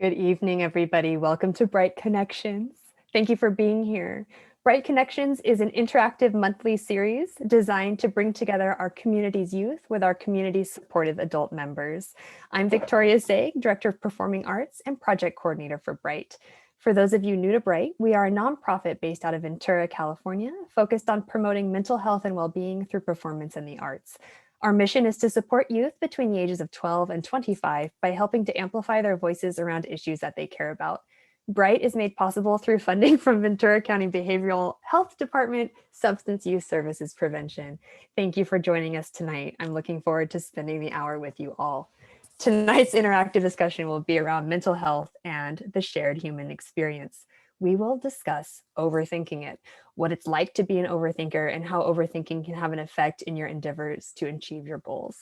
Good evening, everybody. Welcome to BRITE Connections. Thank you for being here. BRITE Connections is an interactive monthly series designed to bring together our community's youth with our community's supportive adult members. I'm Victoria Zaig, Director of Performing Arts and Project Coordinator for BRITE. For those of you new to BRITE, we are a nonprofit based out of Ventura, California, focused on promoting mental health and well-being through performance and the arts. Our mission is to support youth between the ages of 12 and 25 by helping to amplify their voices around issues that they care about. BRITE is made possible through funding from Ventura County Behavioral Health Department Substance Use Services Prevention. Thank you for joining us tonight. I'm looking forward to spending the hour with you all. Tonight's interactive discussion will be around mental health and the shared human experience. We will discuss overthinking it, what it's like to be an overthinker, and how overthinking can have an effect in your endeavors to achieve your goals.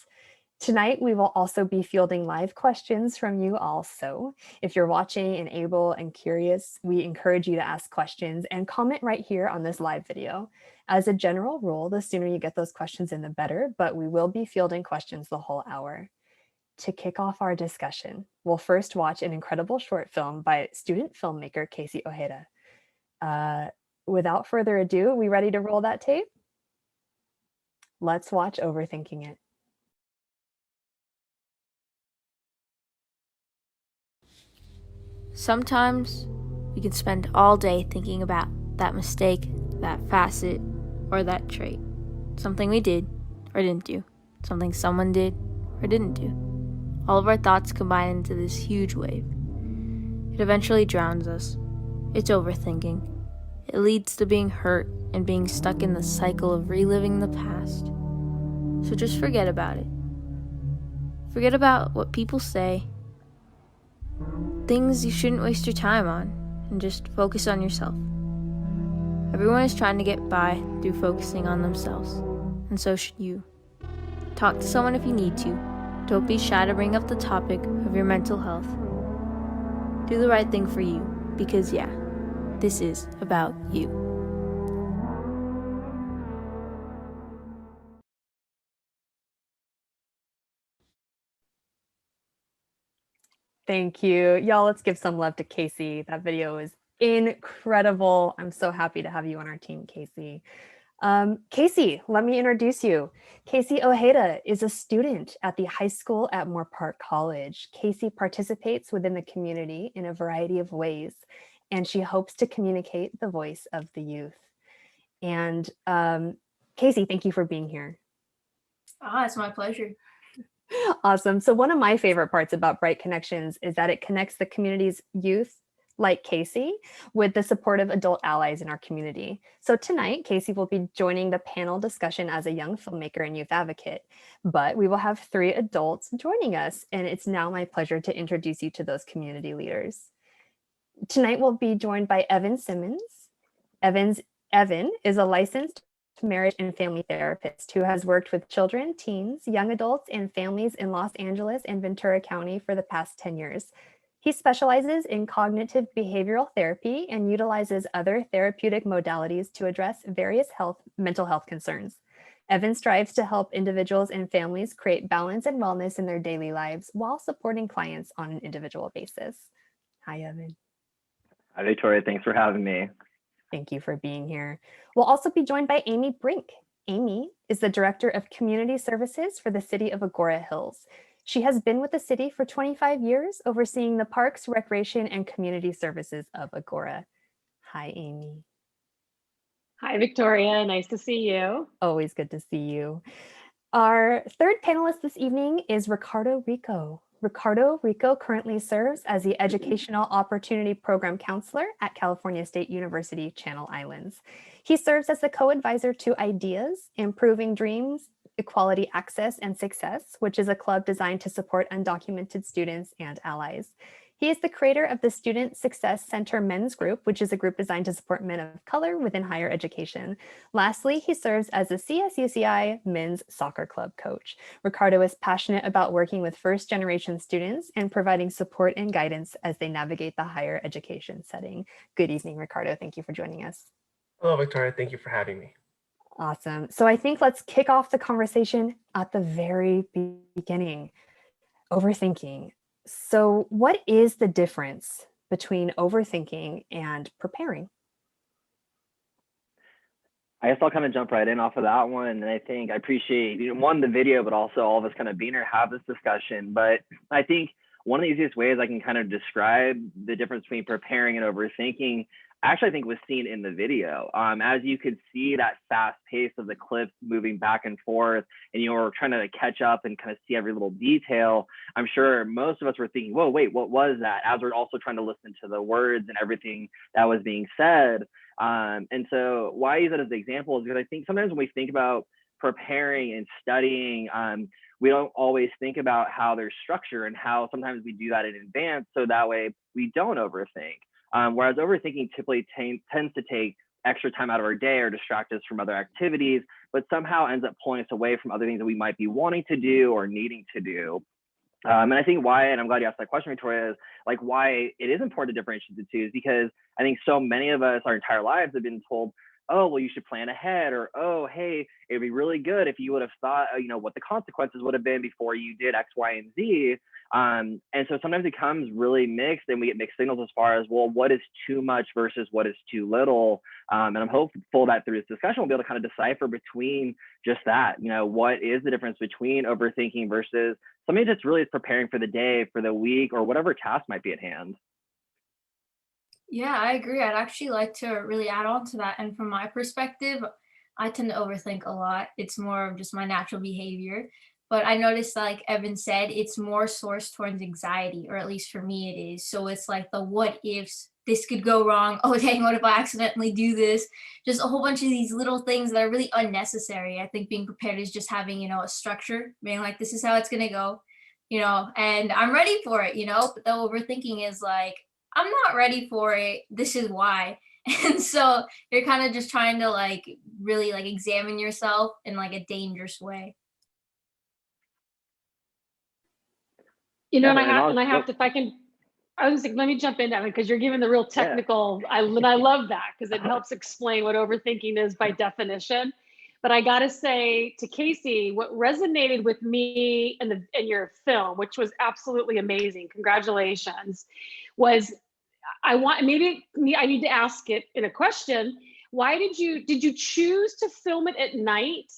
Tonight, we will also be fielding live questions from you also. If you're watching and able and curious, we encourage you to ask questions and comment right here on this live video. As a general rule, the sooner you get those questions in, the better, but we will be fielding questions the whole hour. To kick off our discussion, we'll first watch an incredible short film by student filmmaker Casey Ojeda. Without further ado, we ready to roll that tape? Let's watch Overthinking It. Sometimes we can spend all day thinking about that mistake, that facet, or that trait. Something we did or didn't do. Something someone did or didn't do. All of our thoughts combine into this huge wave. It eventually drowns us. It's overthinking. It leads to being hurt and being stuck in the cycle of reliving the past. So just forget about it. Forget about what people say, things you shouldn't waste your time on, and just focus on yourself. Everyone is trying to get by through focusing on themselves, and so should you. Talk to someone if you need to. Don't be shy to bring up the topic of your mental health. Do the right thing for you, because this is about you. Thank you. Y'all, let's give some love to Casey. That video is incredible. I'm so happy to have you on our team, Casey. Casey, let me introduce you. Casey Ojeda is a student at the high school at Moore Park College. Casey participates within the community in a variety of ways, and she hopes to communicate the voice of the youth. And Casey, thank you for being here. It's my pleasure. Awesome. So one of my favorite parts about BRITE Connections is that it connects the community's youth, like Casey, with the supportive adult allies in our community. So tonight, Casey will be joining the panel discussion as a young filmmaker and youth advocate, but we will have 3 adults joining us, and it's now my pleasure to introduce you to those community leaders. Tonight, we'll be joined by Evan Simmons. Evan is a licensed marriage and family therapist who has worked with children, teens, young adults, and families in Los Angeles and Ventura County for the past 10 years. He specializes in cognitive behavioral therapy and utilizes other therapeutic modalities to address various mental health concerns. Evan strives to help individuals and families create balance and wellness in their daily lives while supporting clients on an individual basis. Hi, Evan. Hi, Victoria. Thanks for having me. Thank you for being here. We'll also be joined by Amy Brink. Amy is the Director of Community Services for the City of Agoura Hills. She has been with the city for 25 years, overseeing the parks, recreation, and community services of Agoura. Hi, Amy. Hi, Victoria. Nice to see you. Always good to see you. Our third panelist this evening is Ricardo Rico. Ricardo Rico currently serves as the Educational Opportunity Program Counselor at California State University, Channel Islands. He serves as the co-advisor to IDEAS, Improving Dreams, Equality Access and Success, which is a club designed to support undocumented students and allies. He is the creator of the Student Success Center Men's Group, which is a group designed to support men of color within higher education. Lastly, he serves as the CSUCI Men's Soccer Club coach. Ricardo is passionate about working with first-generation students and providing support and guidance as they navigate the higher education setting. Good evening, Ricardo. Thank you for joining us. Hello, Victoria. Thank you for having me. Awesome. So I think let's kick off the conversation at the very beginning. Overthinking. So, what is the difference between overthinking and preparing? I guess I'll kind of jump right in off of that one. And I think I appreciate, one, the video, but also all of us kind of being here, have this discussion. But I think one of the easiest ways I can kind of describe the difference between preparing and overthinking, actually, I think was seen in the video. As you could see that fast pace of the clips moving back and forth, and you're trying to catch up and kind of see every little detail. I'm sure most of us were thinking, whoa, wait, what was that? As we're also trying to listen to the words and everything that was being said. And so why I use it as an example is because I think sometimes when we think about preparing and studying, we don't always think about how there's structure and how sometimes we do that in advance. So that way we don't overthink. Whereas overthinking typically tends to take extra time out of our day or distract us from other activities, but somehow ends up pulling us away from other things that we might be wanting to do or needing to do. And I think why, and I'm glad you asked that question, Victoria, is like why it is important to differentiate the two is because I think so many of us our entire lives have been told, oh, well, you should plan ahead, or, oh, hey, it'd be really good if you would have thought, what the consequences would have been before you did X, Y, and Z. And so sometimes it becomes really mixed and we get mixed signals as far as, well, what is too much versus what is too little. And I'm hopeful that through this discussion, we'll be able to kind of decipher between just that, what is the difference between overthinking versus somebody that's really is preparing for the day, for the week, or whatever task might be at hand. Yeah, I agree. I'd actually like to really add on to that. And from my perspective, I tend to overthink a lot. It's more of just my natural behavior. But I noticed, like Evan said, it's more sourced towards anxiety, or at least for me it is. So it's like the what ifs, this could go wrong. Oh, dang, what if I accidentally do this? Just a whole bunch of these little things that are really unnecessary. I think being prepared is just having, a structure, being like, this is how it's going to go, and I'm ready for it, but the overthinking is like, I'm not ready for it. This is why. And so you're kind of just trying to like really like examine yourself in like a dangerous way. Yeah, And and also, I have to, if I can, I was like, let me jump in that because you're giving the real yeah. technical. I love that because it helps explain what overthinking is by definition. But I got to say to Casey, what resonated with me in your film, which was absolutely amazing, congratulations, was I need to ask it in a question. Why did you choose to film it at night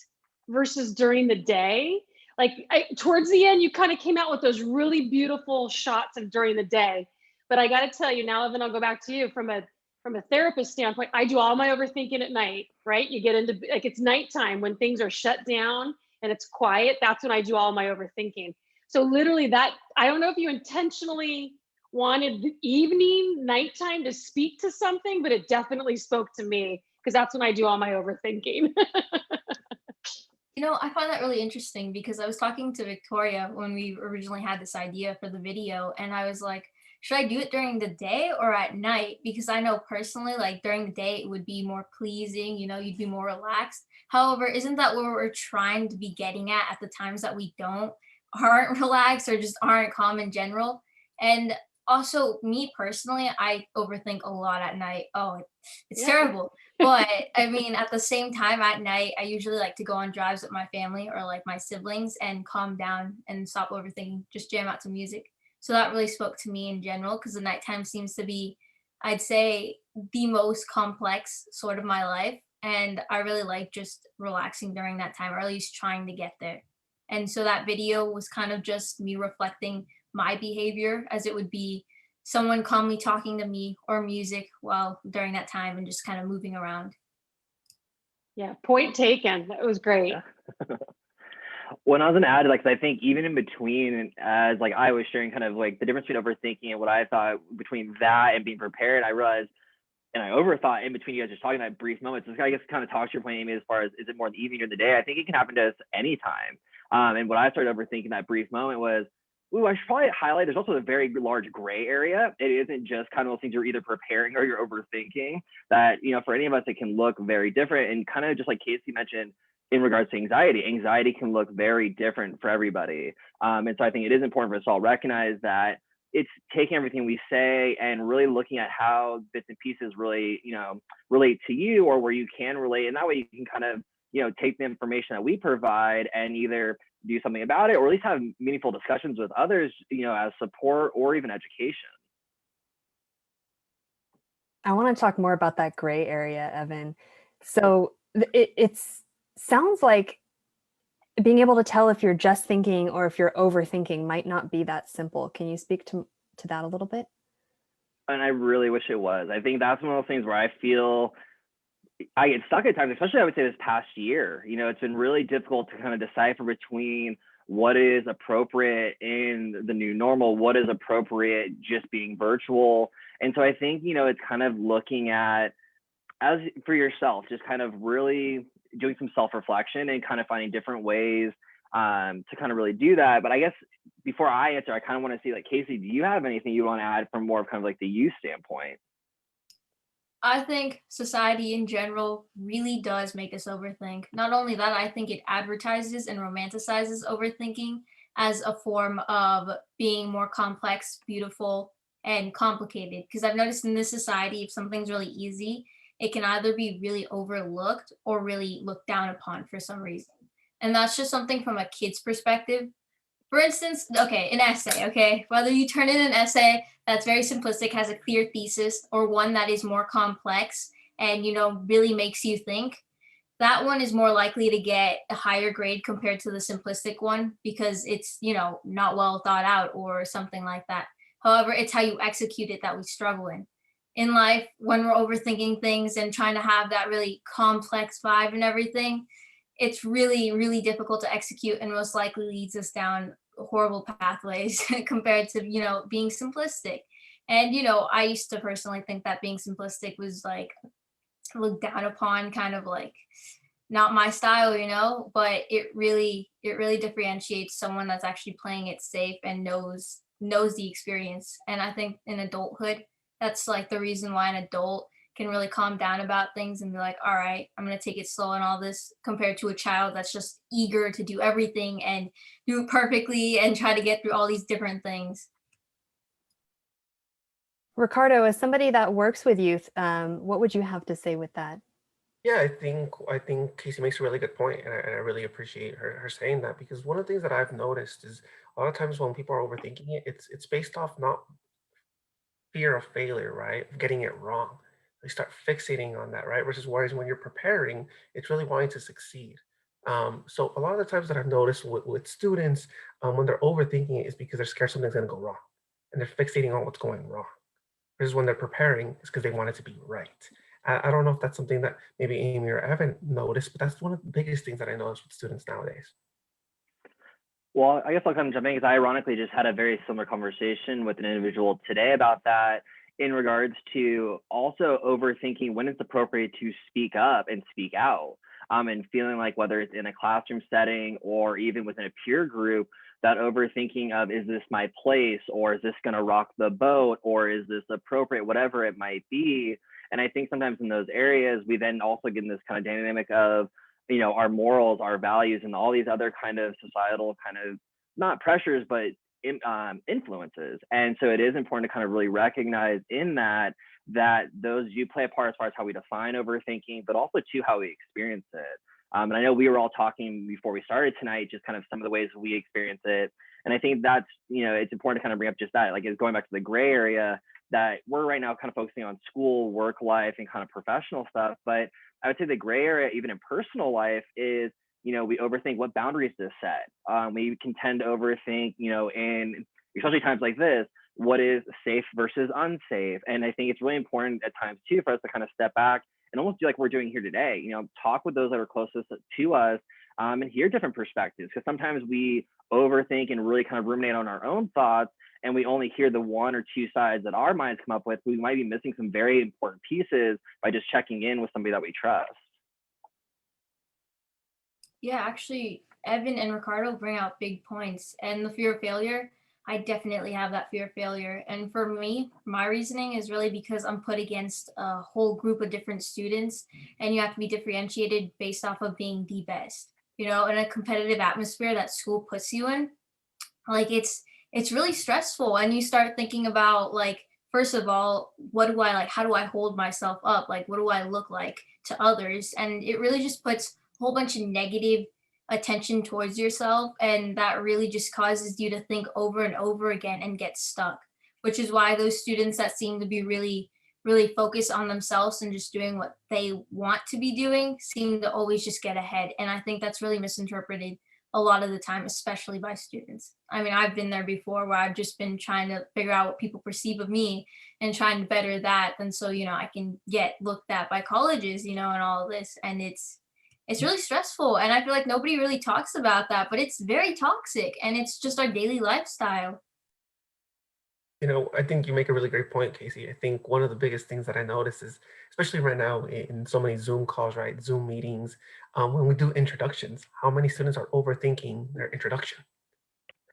versus during the day? Like towards the end, you kind of came out with those really beautiful shots of during the day. But I got to tell you now, Evan, I'll go back to you from a therapist standpoint. I do all my overthinking at night, right? You get into like it's nighttime when things are shut down and it's quiet. That's when I do all my overthinking. So literally that, I don't know if you intentionally wanted the evening, nighttime to speak to something, but it definitely spoke to me because that's when I do all my overthinking. I find that really interesting because I was talking to Victoria when we originally had this idea for the video, and I was like, should I do it during the day or at night? Because I know personally, like during the day, it would be more pleasing, you'd be more relaxed. However, isn't that what we're trying to be getting at the times that we aren't relaxed or just aren't calm in general? And also, me personally, I overthink a lot at night. Oh, it's Yeah. terrible. But I mean, at the same time, at night, I usually like to go on drives with my family or like my siblings and calm down and stop overthinking, just jam out to music. So that really spoke to me in general because the nighttime seems to be, I'd say, the most complex sort of my life. And I really like just relaxing during that time, or at least trying to get there. And so that video was kind of just me reflecting my behavior as it would be someone calmly talking to me or music while during that time and just kind of moving around. Yeah, point taken. That was great. Yeah. When I was going to add, like, I think even in between, as like I was sharing kind of like the difference between overthinking and what I thought between that and being prepared, I realized, and I overthought in between you guys just talking that brief moments. So I guess kind of talk to your point, Amy, as far as is it more in the evening or the day? I think it can happen to us anytime. And what I started overthinking that brief moment was, ooh, I should probably highlight, there's also a very large gray area. It isn't just kind of those things you're either preparing or you're overthinking that, for any of us, it can look very different. And kind of just like Casey mentioned, in regards to anxiety can look very different for everybody. And so I think it is important for us to all recognize that it's taking everything we say and really looking at how bits and pieces really, relate to you or where you can relate. And that way you can kind of, take the information that we provide and either do something about it, or at least have meaningful discussions with others, as support or even education. I want to talk more about that gray area, Evan. So it's sounds like being able to tell if you're just thinking or if you're overthinking might not be that simple. Can you speak to that a little bit? And I really wish it was. I think that's one of those things where I feel I get stuck at times, especially I would say this past year. It's been really difficult to kind of decipher between what is appropriate in the new normal, what is appropriate just being virtual. And so I think, it's kind of looking at, as for yourself, just kind of really doing some self-reflection and kind of finding different ways to kind of really do that. But I guess before I answer, I kind of want to see, like, Casey, do you have anything you want to add from more of kind of like the youth standpoint? I think society in general really does make us overthink. Not only that, I think it advertises and romanticizes overthinking as a form of being more complex, beautiful, and complicated. Because I've noticed in this society, if something's really easy, it can either be really overlooked or really looked down upon for some reason. And that's just something from a kid's perspective. For instance, okay, an essay, okay? Whether you turn in an essay that's very simplistic, has a clear thesis, or one that is more complex and, really makes you think, that one is more likely to get a higher grade compared to the simplistic one because it's, not well thought out or something like that. However, it's how you execute it that we struggle in. In life, when we're overthinking things and trying to have that really complex vibe and everything, it's really, really difficult to execute and most likely leads us down horrible pathways compared to, being simplistic. And, I used to personally think that being simplistic was like looked down upon, kind of like not my style, but it really differentiates someone that's actually playing it safe and knows the experience. And I think in adulthood, that's like the reason why an adult can really calm down about things and be like, all right, I'm going to take it slow and all this, compared to a child that's just eager to do everything and do it perfectly and try to get through all these different things. Ricardo, as somebody that works with youth, what would you have to say with that? Yeah, I think Casey makes a really good point, and I really appreciate her saying that, because one of the things that I've noticed is a lot of times when people are overthinking it, it's based off not fear of failure, right? Of getting it wrong. They start fixating on that, right? Versus whereas when you're preparing, it's really wanting to succeed. So a lot of the times that I've noticed with students, when they're overthinking it, is because they're scared something's going to go wrong, and they're fixating on what's going wrong. Versus when they're preparing, it's because they want it to be right. I don't know if that's something that maybe Amy or Evan noticed, but that's one of the biggest things that I notice with students nowadays. Well, I guess I'll kind of jump in because I ironically just had a very similar conversation with an individual today about that, in regards to also overthinking when it's appropriate to speak up and speak out. And feeling like, whether it's in a classroom setting or even within a peer group, that overthinking of, is this my place, or is this going to rock the boat, or is this appropriate, whatever it might be. And I think sometimes in those areas, we then also get in this kind of dynamic of, our morals, our values, and all these other kind of societal kind of, not pressures, but influences. And so it is important to kind of really recognize in that those do play a part as far as how we define overthinking, but also to how we experience it. And I know we were all talking before we started tonight, just kind of some of the ways we experience it. And I think that's, it's important to kind of bring up just that, like, it's going back to the gray area, that we're right now kind of focusing on school, work life, and kind of professional stuff. But I would say the gray area, even in personal life, is, we overthink what boundaries to set. We can tend to overthink, in especially times like this, what is safe versus unsafe. And I think it's really important at times too for us to kind of step back and almost do like we're doing here today, talk with those that are closest to us, and hear different perspectives. Because sometimes we overthink and really kind of ruminate on our own thoughts, and we only hear the one or two sides that our minds come up with. We might be missing some very important pieces by just checking in with somebody that we trust. Yeah, actually, Evan and Ricardo bring out big points. And the fear of failure, I definitely have that fear of failure. And for me, my reasoning is really because I'm put against a whole group of different students, and you have to be differentiated based off of being the best. In a competitive atmosphere that school puts you in, like it's really stressful, and you start thinking about, like, first of all, what do I like? How do I hold myself up? Like, what do I look like to others? And it really just puts a whole bunch of negative attention towards yourself, and that really just causes you to think over and over again and get stuck, which is why those students that seem to be really focused on themselves and just doing what they want to be doing seem to always just get ahead. And I think that's really misinterpreted a lot of the time, especially by students. I mean, I've been there before where I've just been trying to figure out what people perceive of me and trying to better that. And so, I can get looked at by colleges, and all of this. And it's really stressful. And I feel like nobody really talks about that, but it's very toxic and it's just our daily lifestyle. I think you make a really great point, Casey. I think one of the biggest things that I notice is, especially right now in so many Zoom calls, right, Zoom meetings, when we do introductions, how many students are overthinking their introduction,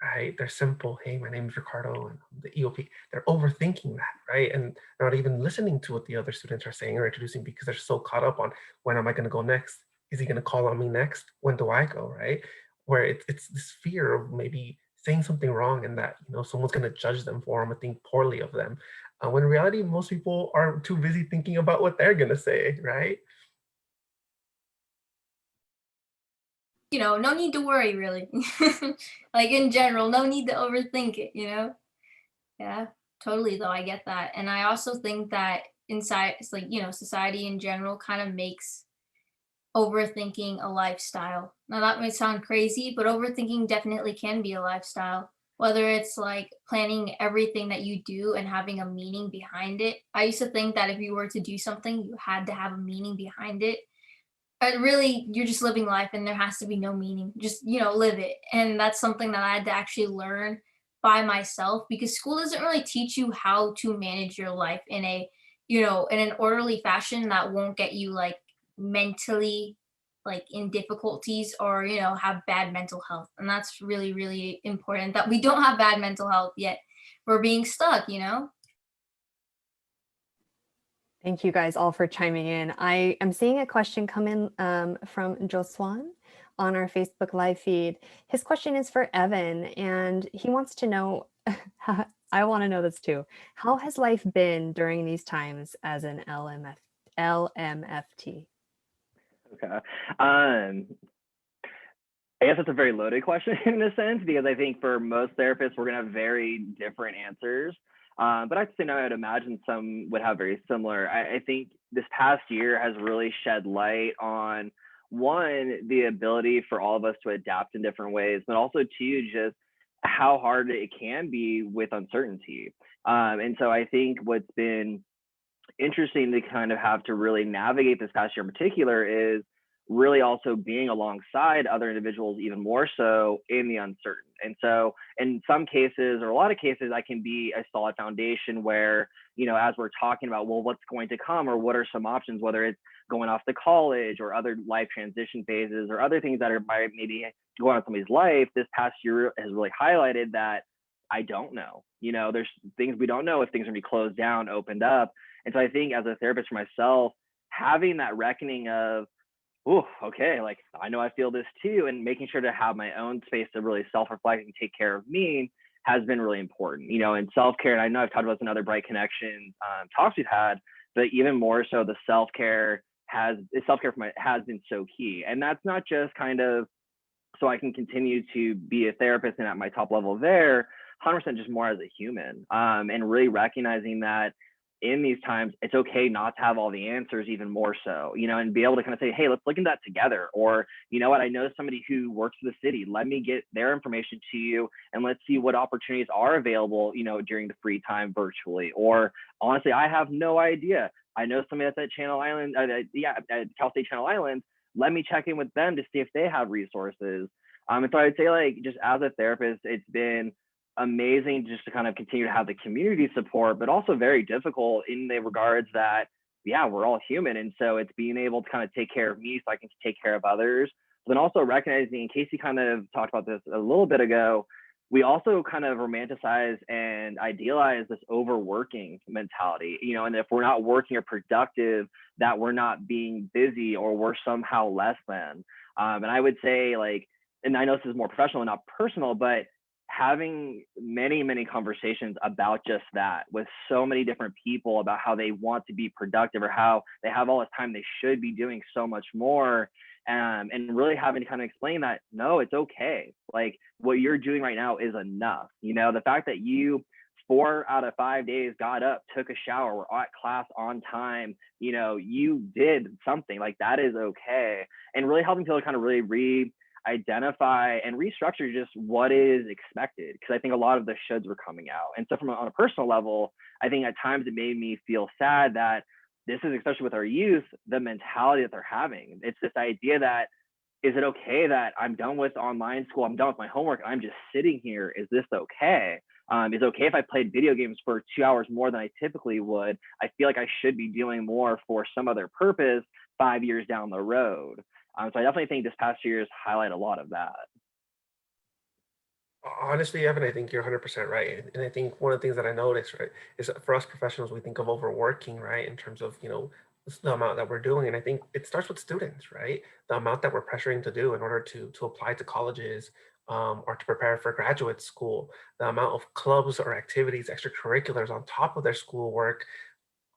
right? They're simple. Hey, my name is Ricardo, and I'm the EOP. They're overthinking that, right? And they're not even listening to what the other students are saying or introducing because they're so caught up on when am I going to go next? Is he going to call on me next? When do I go, right? Where it's this fear of maybe saying something wrong and that someone's going to judge them for them or think poorly of them. When in reality, most people are too busy thinking about what they're going to say, right? No need to worry really. Like in general, no need to overthink it. Yeah, totally though. I get that. And I also think that inside it's like, society in general kind of makes overthinking a lifestyle. Now that might sound crazy, but overthinking definitely can be a lifestyle. Whether it's like planning everything that you do and having a meaning behind it. I used to think that if you were to do something, you had to have a meaning behind it. But really, you're just living life and there has to be no meaning. Just, live it. And that's something that I had to actually learn by myself because school doesn't really teach you how to manage your life in an orderly fashion that won't get you like mentally like in difficulties or, have bad mental health. And that's really, really important that we don't have bad mental health yet. We're being stuck. Thank you guys all for chiming in. I am seeing a question come in from Joswan on our Facebook live feed. His question is for Evan, and he wants to know, I want to know this too. How has life been during these times as an LMFT? Okay. I guess that's a very loaded question in a sense, because I think for most therapists, we're going to have very different answers. But I'd say no, I'd imagine some would have very similar. I think this past year has really shed light on, one, the ability for all of us to adapt in different ways, but also two, just how hard it can be with uncertainty. And so I think what's been interesting to kind of have to really navigate this past year in particular is really also being alongside other individuals even more so in the uncertain. And so in some cases, or a lot of cases, I can be a solid foundation where, as we're talking about, well, what's going to come or what are some options, whether it's going off to college or other life transition phases or other things that are maybe going on in somebody's life, this past year has really highlighted that I don't know. There's things we don't know if things are going to be closed down, opened up. And so I think as a therapist for myself, having that reckoning of, oh, okay, like I know I feel this too, and making sure to have my own space to really self-reflect and take care of me has been really important, and self-care. And I know I've talked about this in other BRITE Connections talks we've had, but even more so, the self-care has been so key. And that's not just kind of so I can continue to be a therapist and at my top level there, 100% just more as a human, and really recognizing that in these times, it's okay not to have all the answers, even more so, and be able to kind of say, hey, let's look into that together. Or, you know what, I know somebody who works for the city. Let me get their information to you and let's see what opportunities are available, during the free time virtually. Or honestly, I have no idea. I know somebody that's at Channel Island, at Cal State Channel Islands. Let me check in with them to see if they have resources. And so I'd say, like, just as a therapist, it's been amazing just to kind of continue to have the community support, but also very difficult in the regards that, yeah, we're all human. And so it's being able to kind of take care of me so I can take care of others. But then also recognizing, and Casey kind of talked about this a little bit ago, we also kind of romanticize and idealize this overworking mentality, and if we're not working or productive, that we're not being busy or we're somehow less than. And I would say, like, and I know this is more professional and not personal, but having many, many conversations about just that with so many different people about how they want to be productive or how they have all this time, they should be doing so much more, and really having to kind of explain that, no, it's okay. Like what you're doing right now is enough. You know, the fact that you 4 out of 5 days got up, took a shower, were at class on time, you know, you did something, like that is okay. And really helping people kind of really re-identify and restructure just what is expected. Because I think a lot of the shoulds were coming out. And so on a personal level, I think at times it made me feel sad that this is, especially with our youth, the mentality that they're having. It's this idea that, is it okay that I'm done with online school, I'm done with my homework, I'm just sitting here, is this okay? Is it okay if I played video games for 2 hours more than I typically would? I feel like I should be doing more for some other purpose 5 years down the road. So I definitely think this past year's highlight a lot of that. Honestly, Evan, I think you're 100% right. And I think one of the things that I noticed, right, is that for us professionals, we think of overworking, right, in terms of, you know, the amount that we're doing. And I think it starts with students, right? The amount that we're pressuring to do in order to apply to colleges, or to prepare for graduate school, the amount of clubs or activities, extracurriculars on top of their schoolwork,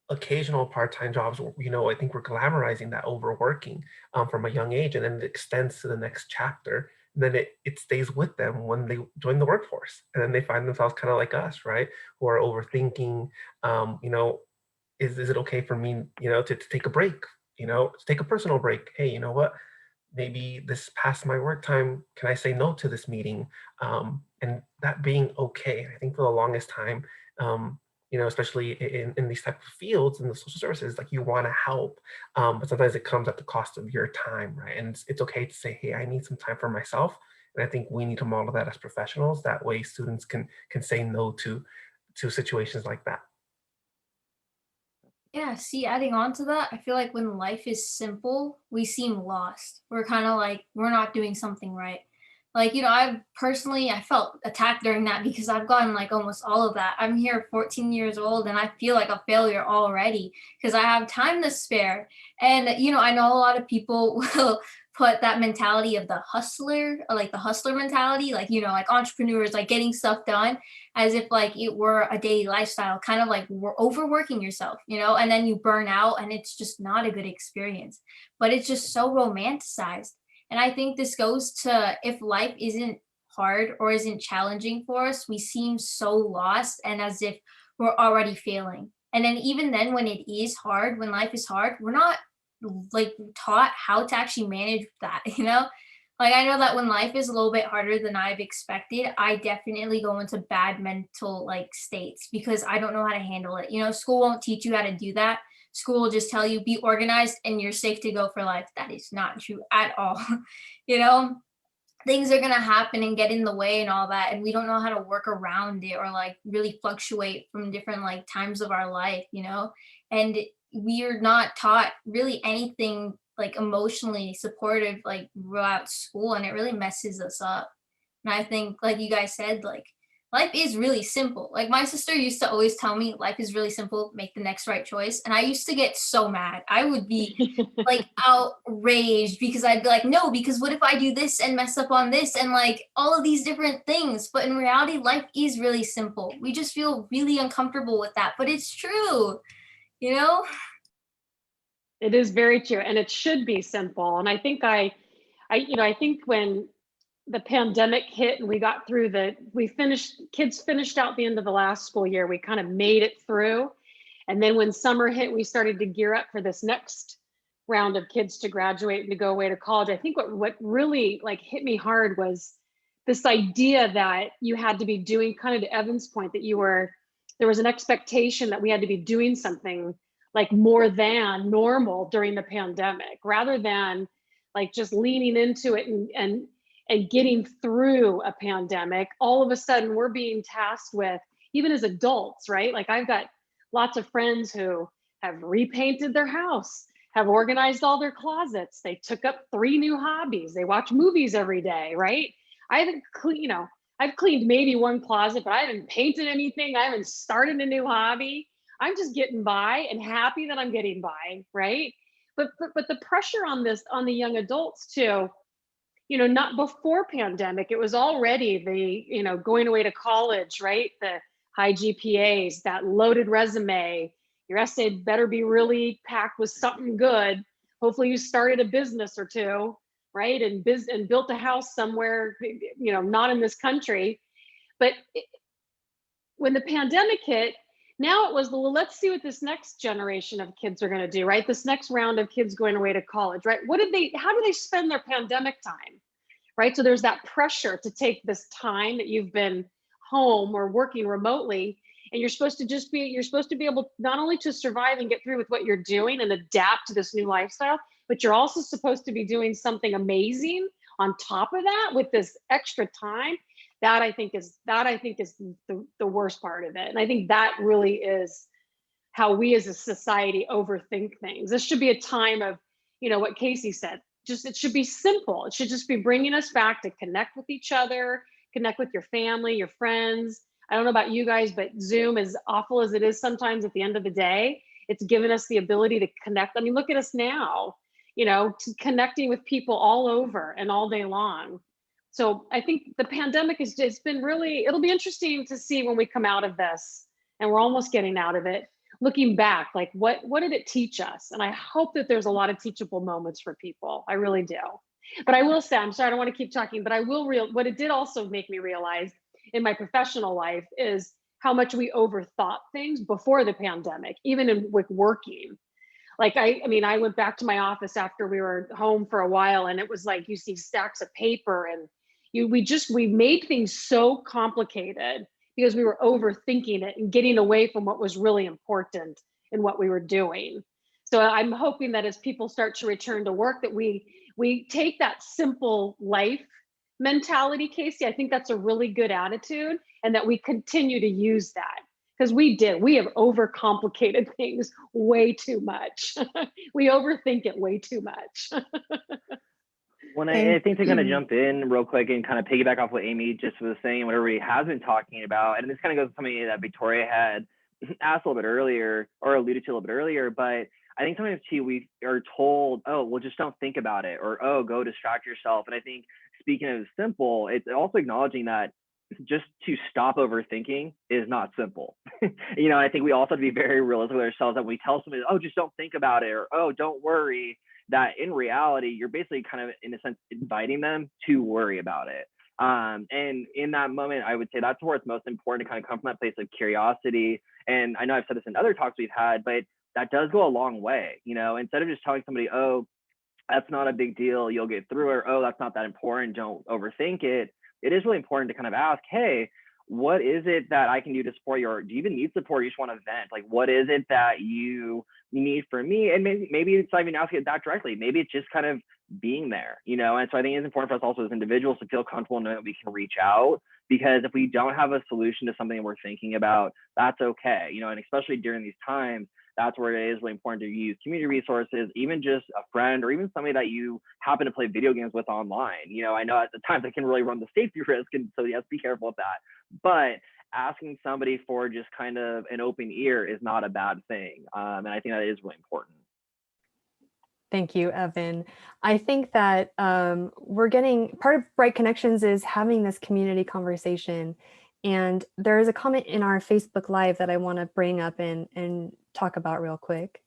occasional part-time jobs. You know, I think we're glamorizing that overworking from a young age, and then it extends to the next chapter. And then it stays with them when they join the workforce, and then they find themselves kind of like us, right, who are overthinking. You know, is it okay for me, you know, to take a break, you know, to take a personal break? Hey, you know what, maybe this past my work time, can I say no to this meeting? And that being okay. I think for the longest time, you know, especially in these type of fields in the social services, like you want to help, but sometimes it comes at the cost of your time, right? And it's okay to say, hey, I need some time for myself. And I think we need to model that as professionals. That way students can say no to situations like that. Yeah, see, adding on to that, I feel like when life is simple, we seem lost. We're kind of like, we're not doing something right. Like, you know, I felt attacked during that because I've gotten like almost all of that. I'm here 14 years old and I feel like a failure already because I have time to spare. And, you know, I know a lot of people will put that mentality of the hustler, or like the hustler mentality, like, you know, like entrepreneurs, like getting stuff done as if like it were a daily lifestyle, kind of like overworking yourself, you know, and then you burn out and it's just not a good experience. But it's just so romanticized. And I think this goes to, if life isn't hard or isn't challenging for us, we seem so lost and as if we're already failing. And then even then when it is hard, when life is hard, we're not like taught how to actually manage that, you know? Like I know that when life is a little bit harder than I've expected, I definitely go into bad mental like states because I don't know how to handle it. You know, school won't teach you how to do that. School will just tell you be organized and you're safe to go for life. That is not true at all. You know, things are going to happen and get in the way and all that, and we don't know how to work around it or like really fluctuate from different like times of our life, you know. And we are not taught really anything like emotionally supportive like throughout school, and it really messes us up. And I think like you guys said, like life is really simple. Like my sister used to always tell me life is really simple, make the next right choice, and I used to get so mad. I would be like outraged because I'd be like, no, because what if I do this and mess up on this and like all of these different things? But in reality, life is really simple. We just feel really uncomfortable with that, but it's true, you know? It is very true, and it should be simple. And I think I think when the pandemic hit and we got through kids finished out the end of the last school year, we kind of made it through. And then when summer hit, we started to gear up for this next round of kids to graduate and to go away to college. I think what really like hit me hard was this idea that you had to be doing, kind of to Evan's point, that there was an expectation that we had to be doing something like more than normal during the pandemic, rather than like just leaning into it and getting through a pandemic. All of a sudden we're being tasked with, even as adults, right? Like I've got lots of friends who have repainted their house, have organized all their closets. They took up 3 new hobbies. They watch movies every day, right? I haven't I've cleaned maybe 1 closet, but I haven't painted anything. I haven't started a new hobby. I'm just getting by and happy that I'm getting by, right? But the pressure on the young adults too, you know, not before pandemic, it was already the, you know, going away to college, right? The high GPAs, that loaded resume, your essay better be really packed with something good. Hopefully you started a business or two, right? And built a house somewhere, not in this country. But when the pandemic hit, now it was, well, let's see what this next generation of kids are going to do, right? This next round of kids going away to college, right? How do they spend their pandemic time, right? So there's that pressure to take this time that you've been home or working remotely, and you're supposed to be able not only to survive and get through with what you're doing and adapt to this new lifestyle, but you're also supposed to be doing something amazing on top of that with this extra time. That I think is the worst part of it. And I think that really is how we as a society overthink things. This should be a time of, what Casey said, it should be simple. It should just be bringing us back to connect with each other, connect with your family, your friends. I don't know about you guys, but Zoom, as awful as it is sometimes at the end of the day, it's given us the ability to connect. I mean, look at us now, connecting with people all over and all day long. So I think the pandemic it's been really, it'll be interesting to see when we come out of this, and we're almost getting out of it, looking back, like what did it teach us? And I hope that there's a lot of teachable moments for people. I really do. But I will say, I'm sorry, I don't want to keep talking, but what it did also make me realize in my professional life is how much we overthought things before the pandemic, even with working. Like, I went back to my office after we were home for a while, and it was like, you see stacks of paper, and we made things so complicated because we were overthinking it and getting away from what was really important in what we were doing. So I'm hoping that as people start to return to work, that we take that simple life mentality, Casey. I think that's a really good attitude, and that we continue to use that, because we have overcomplicated things way too much. We overthink it way too much. I think to kind of jump in real quick and kind of piggyback off what Amy just was saying, what everybody has been talking about, and this kind of goes to something that Victoria had asked a little bit earlier or alluded to a little bit earlier, but I think sometimes too, we are told, oh, well, just don't think about it, or, oh, go distract yourself. And I think speaking of simple, it's also acknowledging that just to stop overthinking is not simple. I think we also have to be very realistic with ourselves that when we tell somebody, oh, just don't think about it, or, oh, don't worry, that in reality, you're basically kind of, in a sense, inviting them to worry about it. And in that moment, I would say that's where it's most important to kind of come from that place of curiosity. And I know I've said this in other talks we've had, but that does go a long way. Instead of just telling somebody, oh, that's not a big deal, you'll get through it, or, oh, that's not that important, don't overthink it. It is really important to kind of ask, hey, what is it that I can do to support you? Or do you even need support? You just want to vent? Like, what is it that you need from me? And maybe it's not even asking it that directly. Maybe it's just kind of being there, And so I think it's important for us also as individuals to feel comfortable knowing that we can reach out, because if we don't have a solution to something we're thinking about, that's okay, and especially during these times, that's where it is really important to use community resources, even just a friend or even somebody that you happen to play video games with online. I know at the times it can really run the safety risk, and so yes, be careful with that. But asking somebody for just kind of an open ear is not a bad thing. And I think that is really important. Thank you, Evan. I think that we're getting, part of BRITE Connections is having this community conversation. And there is a comment in our Facebook Live that I want to bring up and talk about real quick.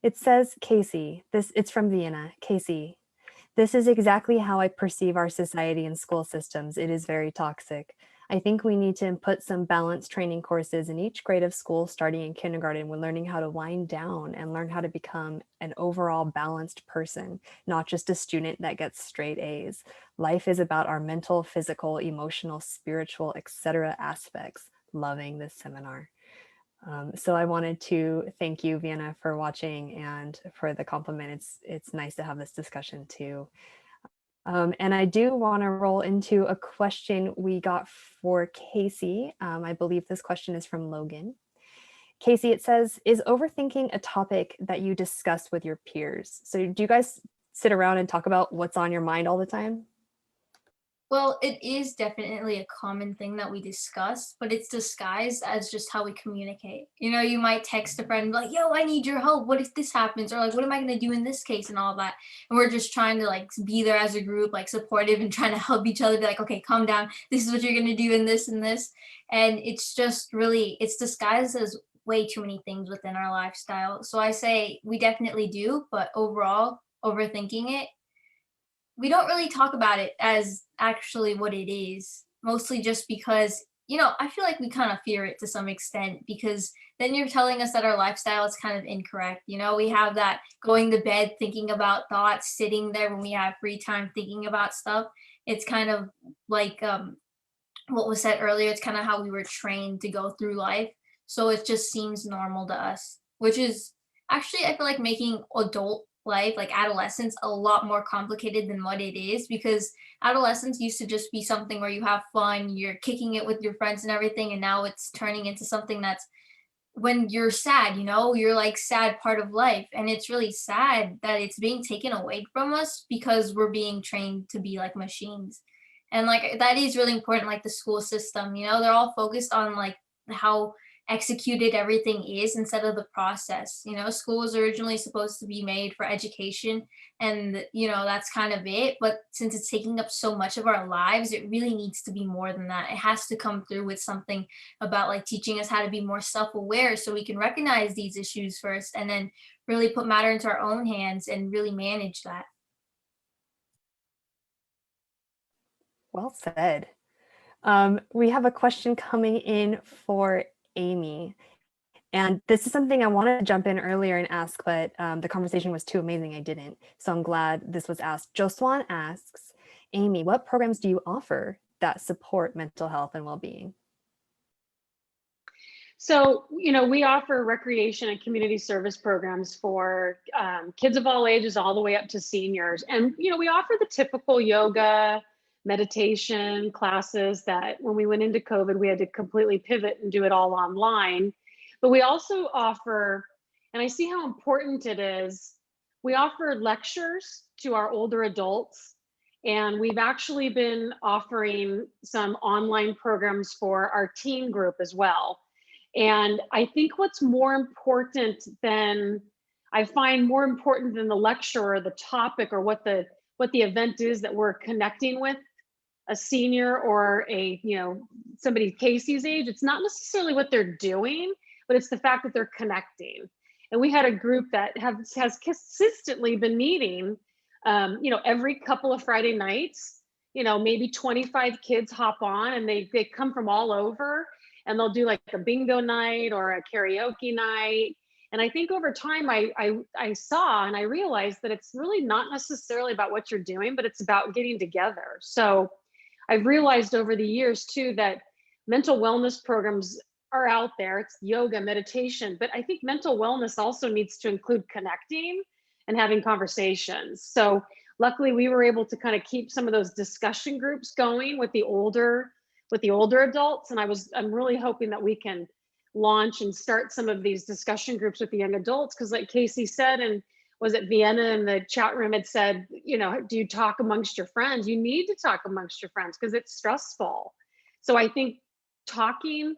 It says, Casey, it's from Vienna. Casey, this is exactly how I perceive our society and school systems. It is very toxic. I think we need to input some balance training courses in each grade of school, starting in kindergarten. We're learning how to wind down and learn how to become an overall balanced person, not just a student that gets straight A's. Life is about our mental, physical, emotional, spiritual, etc. aspects. Loving this seminar. So I wanted to thank you, Vienna, for watching and for the compliment. It's nice to have this discussion too. And I do want to roll into a question we got for Casey. I believe this question is from Logan. Casey, it says, is overthinking a topic that you discuss with your peers? So do you guys sit around and talk about what's on your mind all the time? Well, it is definitely a common thing that we discuss, but it's disguised as just how we communicate. You might text a friend and be like, yo, I need your help. What if this happens? Or like, what am I going to do in this case and all that? And we're just trying to like be there as a group, like supportive and trying to help each other, be like, okay, calm down. This is what you're going to do in this and this. And it's just really, it's disguised as way too many things within our lifestyle. So I say we definitely do, but overall, overthinking it, we don't really talk about it as actually what it is, mostly just because, I feel like we kind of fear it to some extent because then you're telling us that our lifestyle is kind of incorrect. We have that going to bed thinking about thoughts, sitting there when we have free time thinking about stuff. It's kind of like what was said earlier, it's kind of how we were trained to go through life. So it just seems normal to us, which is actually, I feel like making adult life, like adolescence, a lot more complicated than what it is because adolescence used to just be something where you have fun, you're kicking it with your friends and everything. And now it's turning into something that's when you're sad, you're like sad part of life. And it's really sad that it's being taken away from us because we're being trained to be like machines. And like that is really important, like the school system, they're all focused on like how executed everything is instead of the process. School was originally supposed to be made for education and that's kind of it. But since it's taking up so much of our lives, it really needs to be more than that. It has to come through with something about like teaching us how to be more self-aware so we can recognize these issues first and then really put matter into our own hands and really manage that. Well said. We have a question coming in for Amy. And this is something I wanted to jump in earlier and ask, but the conversation was too amazing, I didn't. So I'm glad this was asked. Joswan asks, Amy, what programs do you offer that support mental health and well-being? So, we offer recreation and community service programs for kids of all ages, all the way up to seniors. And, we offer the typical yoga, meditation classes that when we went into COVID, we had to completely pivot and do it all online. But we also offer, and I see how important it is, we offer lectures to our older adults. And we've actually been offering some online programs for our teen group as well. And I think what's more important than, I find more important than the lecture or the topic or what the event is that we're connecting with a senior or a, somebody Casey's age, it's not necessarily what they're doing, but it's the fact that they're connecting. And we had a group that has consistently been meeting, every couple of Friday nights, maybe 25 kids hop on and they come from all over. And they'll do like a bingo night or a karaoke night. And I think over time, I saw and I realized that it's really not necessarily about what you're doing, but it's about getting together. So I've realized over the years too, that mental wellness programs are out there. It's yoga, meditation, but I think mental wellness also needs to include connecting and having conversations. So luckily we were able to kind of keep some of those discussion groups going with the older adults. And I'm really hoping that we can launch and start some of these discussion groups with the young adults. Cause like Casey said, and was it Vienna in the chat room had said, do you talk amongst your friends? You need to talk amongst your friends because it's stressful. So I think talking,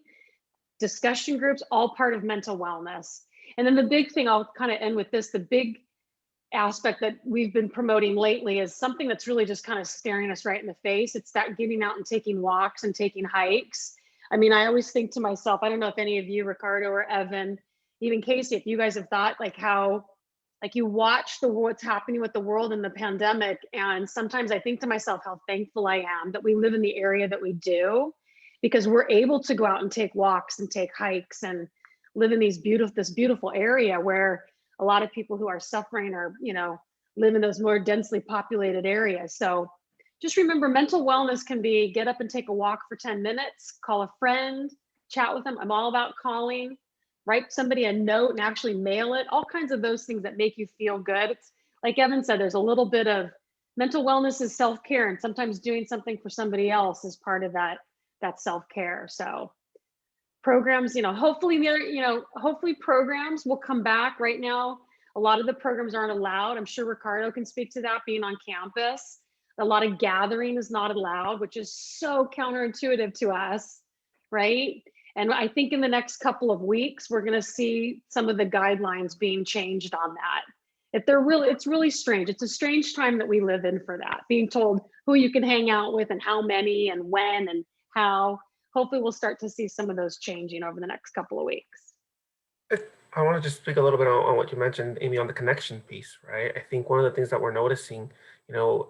discussion groups, all part of mental wellness. And then the big thing, I'll kind of end with this, the big aspect that we've been promoting lately is something that's really just kind of staring us right in the face. It's that getting out and taking walks and taking hikes. I mean, I always think to myself, I don't know if any of you, Ricardo or Evan, even Casey, if you guys have thought like how, like you watch what's happening with the world in the pandemic. And sometimes I think to myself how thankful I am that we live in the area that we do, because we're able to go out and take walks and take hikes and live in this beautiful area where a lot of people who are suffering are, live in those more densely populated areas. So just remember, mental wellness can be get up and take a walk for 10 minutes, call a friend, chat with them. I'm all about calling, write somebody a note and actually mail it, all kinds of those things that make you feel good. It's like Evan said, there's a little bit of mental wellness is self-care, and sometimes doing something for somebody else is part of that self-care. So programs, hopefully programs will come back. Right now, a lot of the programs aren't allowed. I'm sure Ricardo can speak to that, being on campus. A lot of gathering is not allowed, which is so counterintuitive to us, right? And I think in the next couple of weeks, we're going to see some of the guidelines being changed on that. It's really strange. It's a strange time that we live in for that, being told who you can hang out with and how many and when and how. Hopefully we'll start to see some of those changing over the next couple of weeks. I want to just speak a little bit on what you mentioned, Amy, on the connection piece, right? I think one of the things that we're noticing,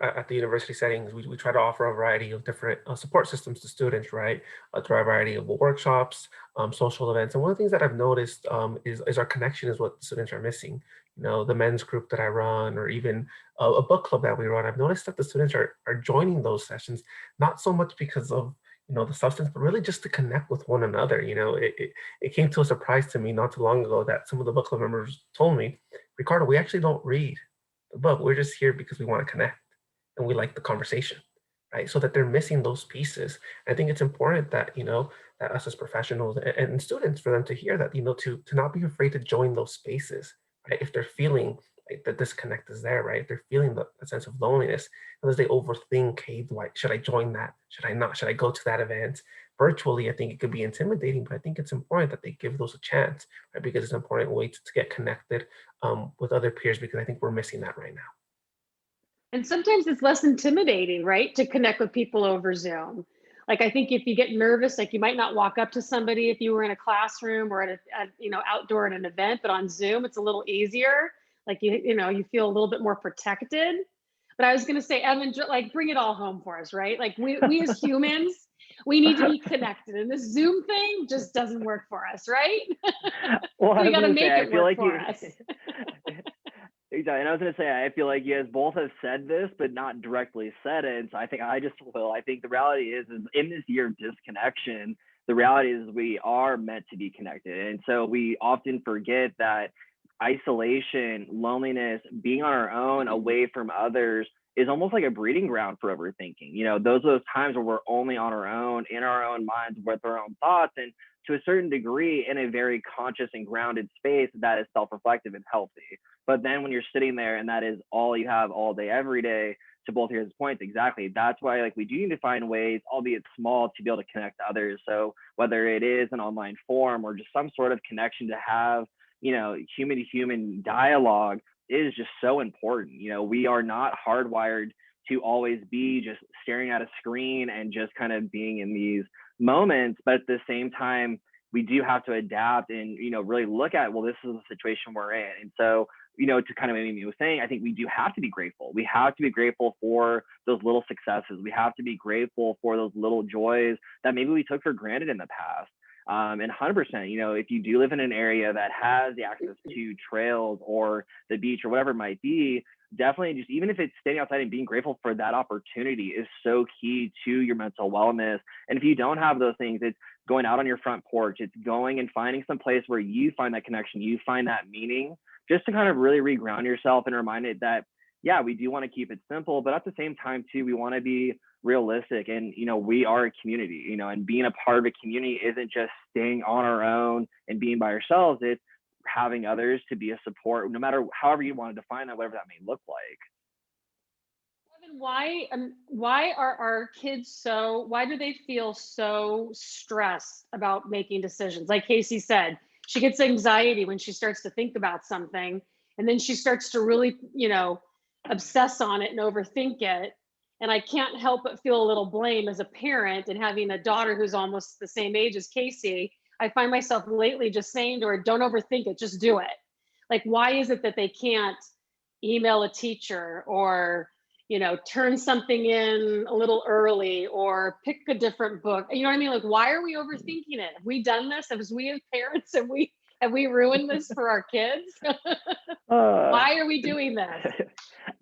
at the university settings, we try to offer a variety of different support systems to students, right? Through a variety of workshops, social events. And one of the things that I've noticed is our connection is what the students are missing. The men's group that I run, or even a book club that we run, I've noticed that the students are joining those sessions, not so much because of the substance, but really just to connect with one another. It came to a surprise to me not too long ago that some of the book club members told me, Ricardo, we actually don't read the book. We're just here because we want to connect and we like the conversation, right? So that they're missing those pieces. I think it's important that, that us as professionals and students, for them to hear that, to not be afraid to join those spaces, right? If they're feeling like the disconnect is there, right? If they're feeling the sense of loneliness, as they overthink, hey, should I join that? Should I not? Should I go to that event? Virtually, I think it could be intimidating, but I think it's important that they give those a chance, right? Because it's an important way to get connected with other peers, because I think we're missing that right now. And sometimes it's less intimidating, right, to connect with people over Zoom. Like, I think if you get nervous, like you might not walk up to somebody if you were in a classroom or at outdoor at an event, but on Zoom, it's a little easier. Like, you feel a little bit more protected. But I was going to say, Evan, like, bring it all home for us, right? Like, we as humans, we need to be connected, and this Zoom thing just doesn't work for us, right? Well, So I we was got to gonna make say, it work for us. Exactly. And I was going to say, I feel like you guys both have said this, but not directly said it. And so I think I just will. I think the reality is in this year of disconnection, the reality is we are meant to be connected. And so we often forget that isolation, loneliness, being on our own, away from others, is almost like a breeding ground for overthinking. Those are those times where we're only on our own, in our own minds, with our own thoughts, and to a certain degree, in a very conscious and grounded space that is self-reflective and healthy. But then when you're sitting there and that is all you have all day, every day, to both your points, exactly. That's why, like, we do need to find ways, albeit small, to be able to connect to others. So whether it is an online forum or just some sort of connection to have, human to human dialogue, is just so important. We are not hardwired to always be just staring at a screen and just kind of being in these moments. But at the same time, we do have to adapt and, really look at, well, this is the situation we're in. And so, to kind of what Amy was saying, I think we do have to be grateful. We have to be grateful for those little successes. We have to be grateful for those little joys that maybe we took for granted in the past. And 100%, if you do live in an area that has the access to trails or the beach or whatever it might be, definitely, just even if it's standing outside and being grateful for that opportunity, is so key to your mental wellness. And if you don't have those things, it's going out on your front porch. It's going and finding some place where you find that connection, you find that meaning, just to kind of really reground yourself and remind it that, yeah, we do want to keep it simple, but at the same time too, we want to be realistic. And we are a community, and being a part of a community isn't just staying on our own and being by ourselves. It's having others to be a support, no matter however you want to define that, whatever that may look like. Evan, why are our kids why do they feel so stressed about making decisions? Like Casey said, she gets anxiety when she starts to think about something, and then she starts to really, obsess on it and overthink it. And I can't help but feel a little blame as a parent, and having a daughter who's almost the same age as Casey. I find myself lately just saying to her, don't overthink it, just do it. Like, why is it that they can't email a teacher or, turn something in a little early or pick a different book? You know what I mean? Like, why are we overthinking it? Have we done this? As we as parents, have we ruined this for our kids? Why are we doing this?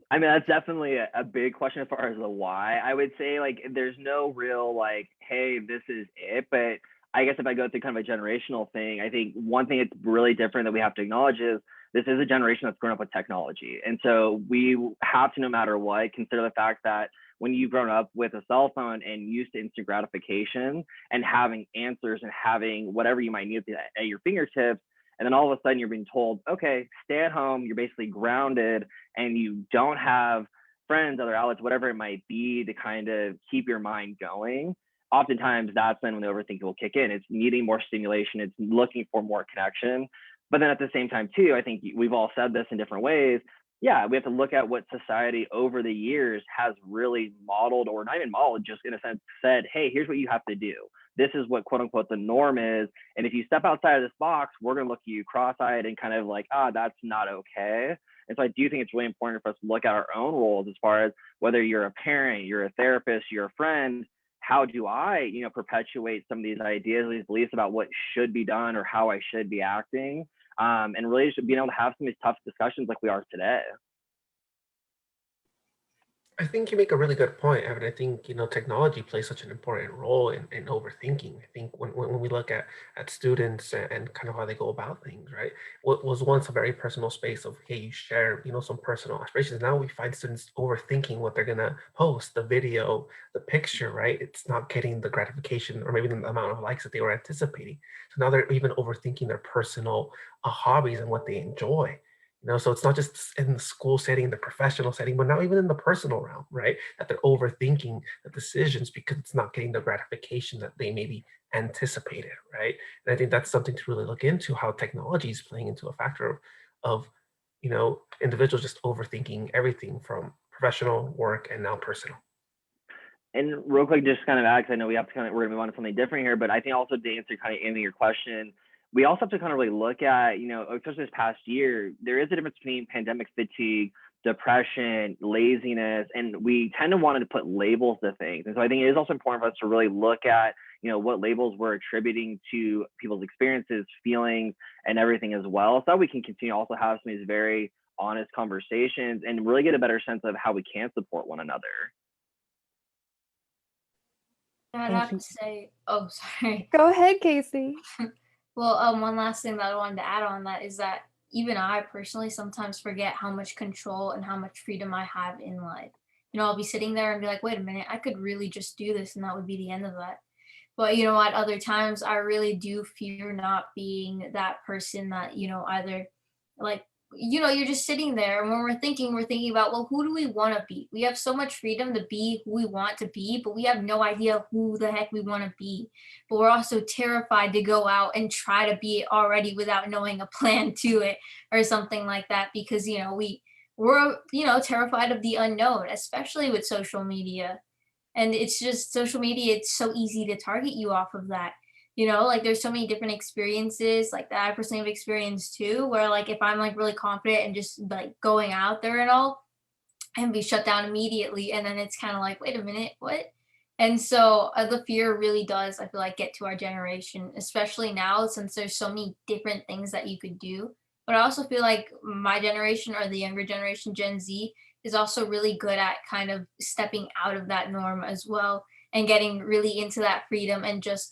I mean, that's definitely a big question as far as the why. I would say, like, there's no real, like, hey, this is it. But I guess if I go through kind of a generational thing, I think one thing that's really different that we have to acknowledge is this is a generation that's grown up with technology. And so we have to, no matter what, consider the fact that when you've grown up with a cell phone and used to instant gratification and having answers and having whatever you might need at your fingertips, and then all of a sudden you're being told, okay, stay at home, you're basically grounded, and you don't have friends, other outlets, whatever it might be to kind of keep your mind going. Oftentimes that's when the overthinking will kick in. It's needing more stimulation. It's looking for more connection. But then at the same time too, I think we've all said this in different ways, yeah, we have to look at what society over the years has really modeled, or not even modeled, just in a sense said, hey, here's what you have to do. This is what quote unquote the norm is. And if you step outside of this box, we're going to look at you cross-eyed and kind of like, that's not okay. And so I do think it's really important for us to look at our own roles as far as whether you're a parent, you're a therapist, you're a friend. How do I, perpetuate some of these ideas, these beliefs about what should be done or how I should be acting? And really just being able to have some of these tough discussions like we are today. I think you make a really good point, Evan. I think, technology plays such an important role in overthinking. I think when we look at students and kind of how they go about things, right? What was once a very personal space of, hey, you share, some personal aspirations. Now we find students overthinking what they're gonna post, the video, the picture, right? It's not getting the gratification or maybe the amount of likes that they were anticipating. So now they're even overthinking their personal hobbies and what they enjoy. So it's not just in the school setting, the professional setting, but now even in the personal realm, right? That they're overthinking the decisions because it's not getting the gratification that they maybe anticipated, right? And I think that's something to really look into, how technology is playing into a factor of individuals just overthinking everything from professional work and now personal. And real quick, just kind of add, because I know we're going to move on to something different here, but I think also to answer kind of ending your question, we also have to kind of really look at, especially this past year, there is a difference between pandemic fatigue, depression, laziness, and we tend to want to put labels to things. And so I think it is also important for us to really look at, what labels we're attributing to people's experiences, feelings, and everything as well, so that we can continue to also have some of these very honest conversations and really get a better sense of how we can support one another. I'd have to say, oh, sorry. Go ahead, Casey. Well, one last thing that I wanted to add on that is that even I personally sometimes forget how much control and how much freedom I have in life. I'll be sitting there and be like, wait a minute, I could really just do this and that would be the end of that. But at other times I really do fear not being that person that, either like, you're just sitting there and when we're thinking about, well, who do we want to be? We have so much freedom to be who we want to be, but we have no idea who the heck we want to be. But we're also terrified to go out and try to be it already without knowing a plan to it or something like that, because, we're, terrified of the unknown, especially with social media. And it's just social media, it's so easy to target you off of that. Like there's so many different experiences like that I personally have experienced too, where like if I'm like really confident and just like going out there and all, and be shut down immediately. And then it's kind of like, wait a minute, what? And so the fear really does, I feel like, get to our generation, especially now since there's so many different things that you could do. But I also feel like my generation or the younger generation, Gen Z, is also really good at kind of stepping out of that norm as well and getting really into that freedom and just,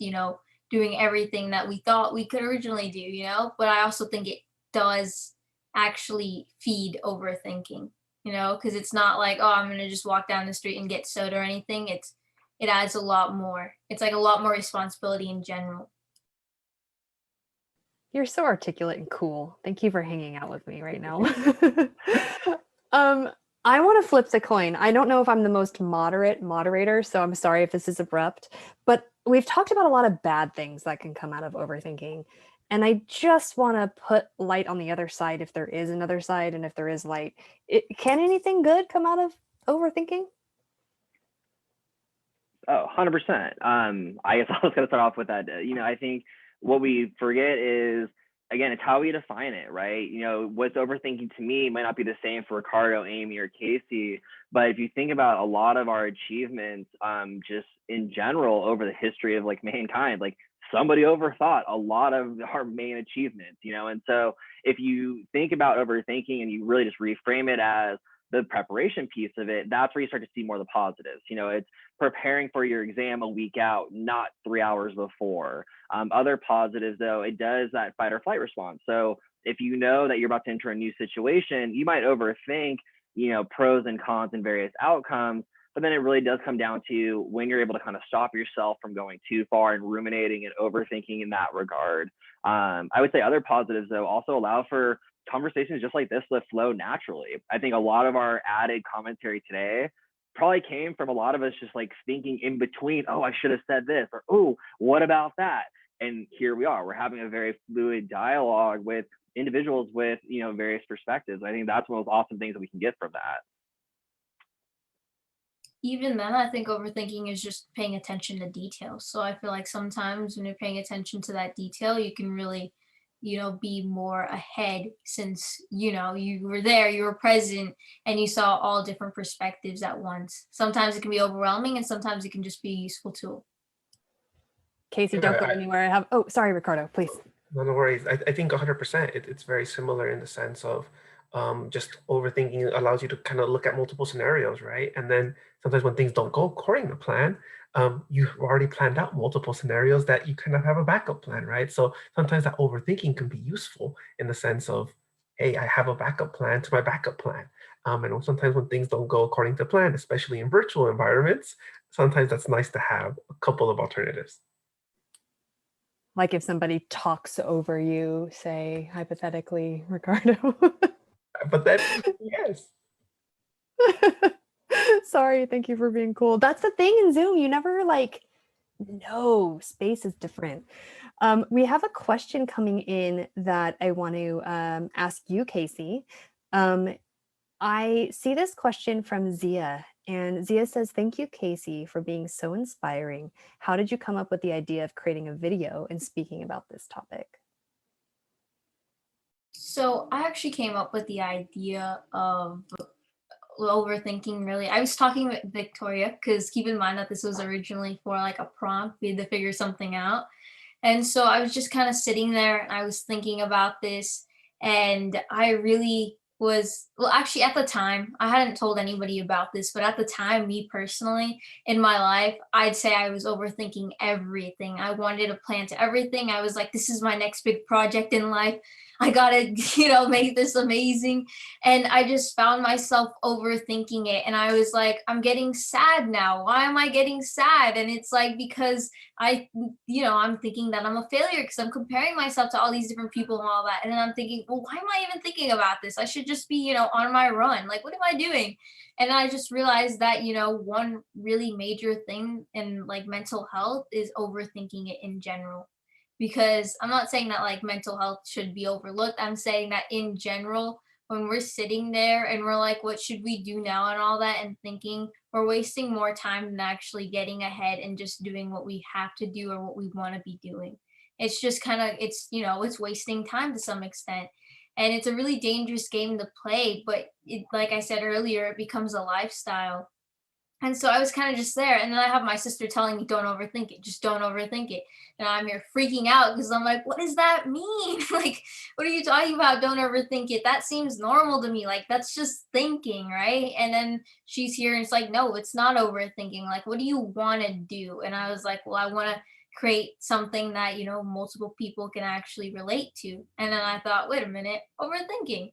doing everything that we thought we could originally do. But I also think it does actually feed overthinking, because it's not like, oh, I'm going to just walk down the street and get soda or anything. It adds a lot more. It's like a lot more responsibility in general. You're so articulate and cool. Thank you for hanging out with me right now. I want to flip the coin. I don't know if I'm the most moderate moderator, so I'm sorry if this is abrupt, but we've talked about a lot of bad things that can come out of overthinking. And I just want to put light on the other side if there is another side, and if there is light. Can anything good come out of overthinking? Oh, 100%. I guess I was going to start off with that. I think what we forget is, again, it's how we define it, right? What's overthinking to me might not be the same for Ricardo, Amy, or Casey. But if you think about a lot of our achievements, just in general over the history of like mankind, like somebody overthought a lot of our main achievements, and so if you think about overthinking and you really just reframe it as the preparation piece of it, that's where you start to see more of the positives. It's preparing for your exam a week out, not 3 hours before. Other positives, though, it does that fight or flight response. So if you know that you're about to enter a new situation, you might overthink, pros and cons and various outcomes. But then it really does come down to when you're able to kind of stop yourself from going too far and ruminating and overthinking in that regard. I would say other positives, though, also allow for conversations just like this to flow naturally. I think a lot of our added commentary today probably came from a lot of us just like thinking in between, oh, I should have said this, or oh, what about that? And here we are, we're having a very fluid dialogue with individuals with, various perspectives. I think that's one of those awesome things that we can get from that. Even then, I think overthinking is just paying attention to details. So I feel like sometimes when you're paying attention to that detail, you can really, be more ahead since, you were there, you were present, and you saw all different perspectives at once. Sometimes it can be overwhelming and sometimes it can just be a useful tool. Casey, Yeah, don't go anywhere. Oh, sorry, Ricardo, please. No worries. I think 100%. It's very similar in the sense of just overthinking allows you to kind of look at multiple scenarios, right? And then sometimes when things don't go according to plan, you've already planned out multiple scenarios that you kind of have a backup plan, right? So sometimes that overthinking can be useful in the sense of, hey, I have a backup plan to my backup plan. And sometimes when things don't go according to plan, especially in virtual environments, sometimes that's nice to have a couple of alternatives. Like if somebody talks over you, say, hypothetically, Ricardo. But then, yes. Sorry, thank you for being cool. That's the thing in Zoom. You never no, space is different. We have a question coming in that I want to ask you, Casey. I see this question from Zia, and Zia says, thank you, Casey, for being so inspiring. How did you come up with the idea of creating a video and speaking about this topic? So I actually came up with the idea of overthinking really. I was talking with Victoria because keep in mind that this was originally for like a prompt. We had to figure something out. And so I was just kind of sitting there and I was thinking about this. And I really was, well, actually, at the time, I hadn't told anybody about this, but at the time, me personally, in my life, I'd say I was overthinking everything. I wanted a plan to everything. I was like, this is my next big project in life. I gotta, make this amazing. And I just found myself overthinking it. And I was like, I'm getting sad now. Why am I getting sad? And it's like, because I'm thinking that I'm a failure because I'm comparing myself to all these different people and all that. And then I'm thinking, well, why am I even thinking about this? I should just be, on my run. Like, what am I doing? And I just realized that, one really major thing in like mental health is overthinking it in general. Because I'm not saying that like mental health should be overlooked. I'm saying that in general, when we're sitting there and we're like, what should we do now and all that, and thinking, we're wasting more time than actually getting ahead and just doing what we have to do or what we want to be doing. It's just kind of, it's wasting time to some extent. And it's a really dangerous game to play, but like I said earlier, it becomes a lifestyle. And so I was kind of just there. And then I have my sister telling me, don't overthink it, just don't overthink it. And I'm here freaking out because I'm like, what does that mean? Like, what are you talking about? Don't overthink it. That seems normal to me. Like, that's just thinking, right? And then she's here and it's like, no, it's not overthinking. Like, what do you want to do? And I was like, well, I want to create something that, multiple people can actually relate to. And then I thought, wait a minute, overthinking.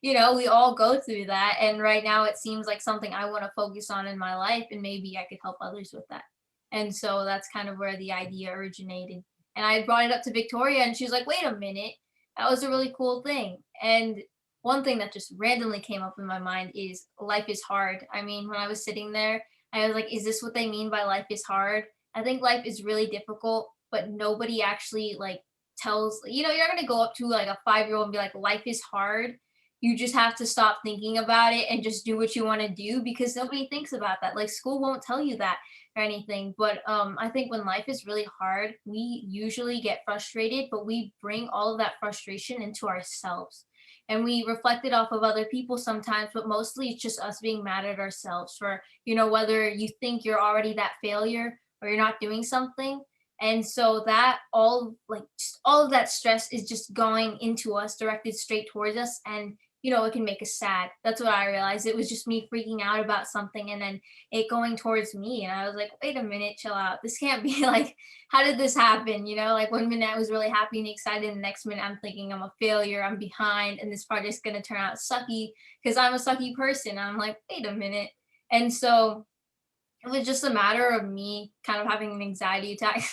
We all go through that. And right now it seems like something I want to focus on in my life, and maybe I could help others with that. And so that's kind of where the idea originated. And I brought it up to Victoria, and she was like, wait a minute, that was a really cool thing. And one thing that just randomly came up in my mind is life is hard. I mean, when I was sitting there, I was like, is this what they mean by life is hard? I think life is really difficult, but nobody actually like tells, you're not going to go up to like a 5-year-old and be like, life is hard. You just have to stop thinking about it and just do what you want to do, because nobody thinks about that. Like, school won't tell you that or anything. But I think when life is really hard, we usually get frustrated, but we bring all of that frustration into ourselves. And we reflect it off of other people sometimes, but mostly it's just us being mad at ourselves for, whether you think you're already that failure or you're not doing something. And so that just all of that stress is just going into us, directed straight towards us. And it can make us sad. That's what I realized. It was just me freaking out about something and then it going towards me. And I was like, wait a minute, chill out. This can't be like, how did this happen? Like 1 minute I was really happy and excited, and the next minute I'm thinking I'm a failure, I'm behind, and this project's gonna turn out sucky because I'm a sucky person. I'm like, wait a minute. And so it was just a matter of me kind of having an anxiety attack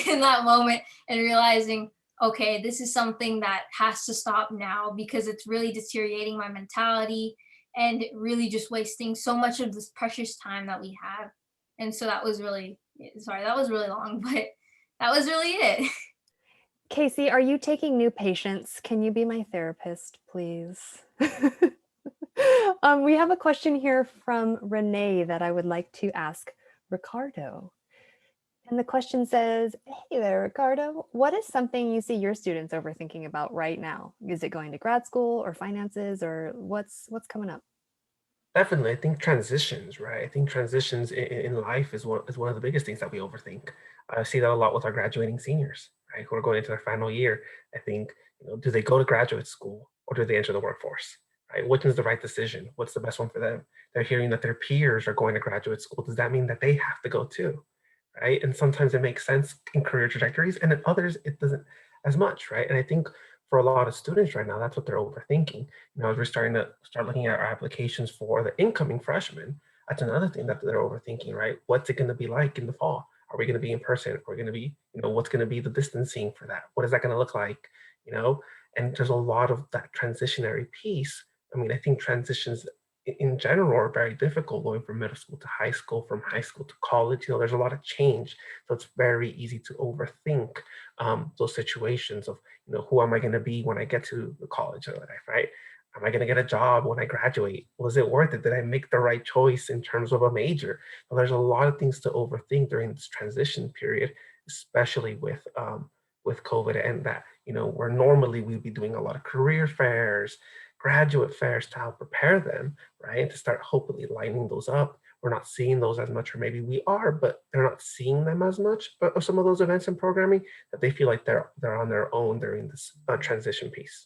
in that moment and realizing, okay, this is something that has to stop now because it's really deteriorating my mentality and really just wasting so much of this precious time that we have. And so that was really, sorry, that was really long, but that was really it. Casey, are you taking new patients? Can you be my therapist, please? We have a question here from Renee that I would like to ask Ricardo. And the question says, hey there, Ricardo. What is something you see your students overthinking about right now? Is it going to grad school or finances, or what's coming up? Definitely, I think transitions, right? I think transitions in life is one of the biggest things that we overthink. I see that a lot with our graduating seniors, right, who are going into their final year. I think, do they go to graduate school or do they enter the workforce, right? Which is the right decision? What's the best one for them? They're hearing that their peers are going to graduate school. Does that mean that they have to go too, right? And sometimes it makes sense in career trajectories, and in others it doesn't as much, right? And I think for a lot of students right now, that's what they're overthinking. As we're starting to start looking at our applications for the incoming freshmen, that's another thing that they're overthinking, right? What's it going to be like in the fall? Are we going to be in person? Are we going to be, what's going to be the distancing for that? What is that going to look like? You know, and there's a lot of that transitionary piece. I mean, I think transitions in general are very difficult, going from middle school to high school, from high school to college. There's a lot of change. So it's very easy to overthink those situations of, who am I going to be when I get to the college life, right? Am I going to get a job when I graduate? Was it worth it? Did I make the right choice in terms of a major? Well, there's a lot of things to overthink during this transition period, especially with COVID, and that, where normally we'd be doing a lot of career fairs, graduate fairs to help prepare them, right? And to start hopefully lining those up. We're not seeing those as much, or maybe we are, but they're not seeing them as much of some of those events and programming, that they feel like they're on their own during this transition piece.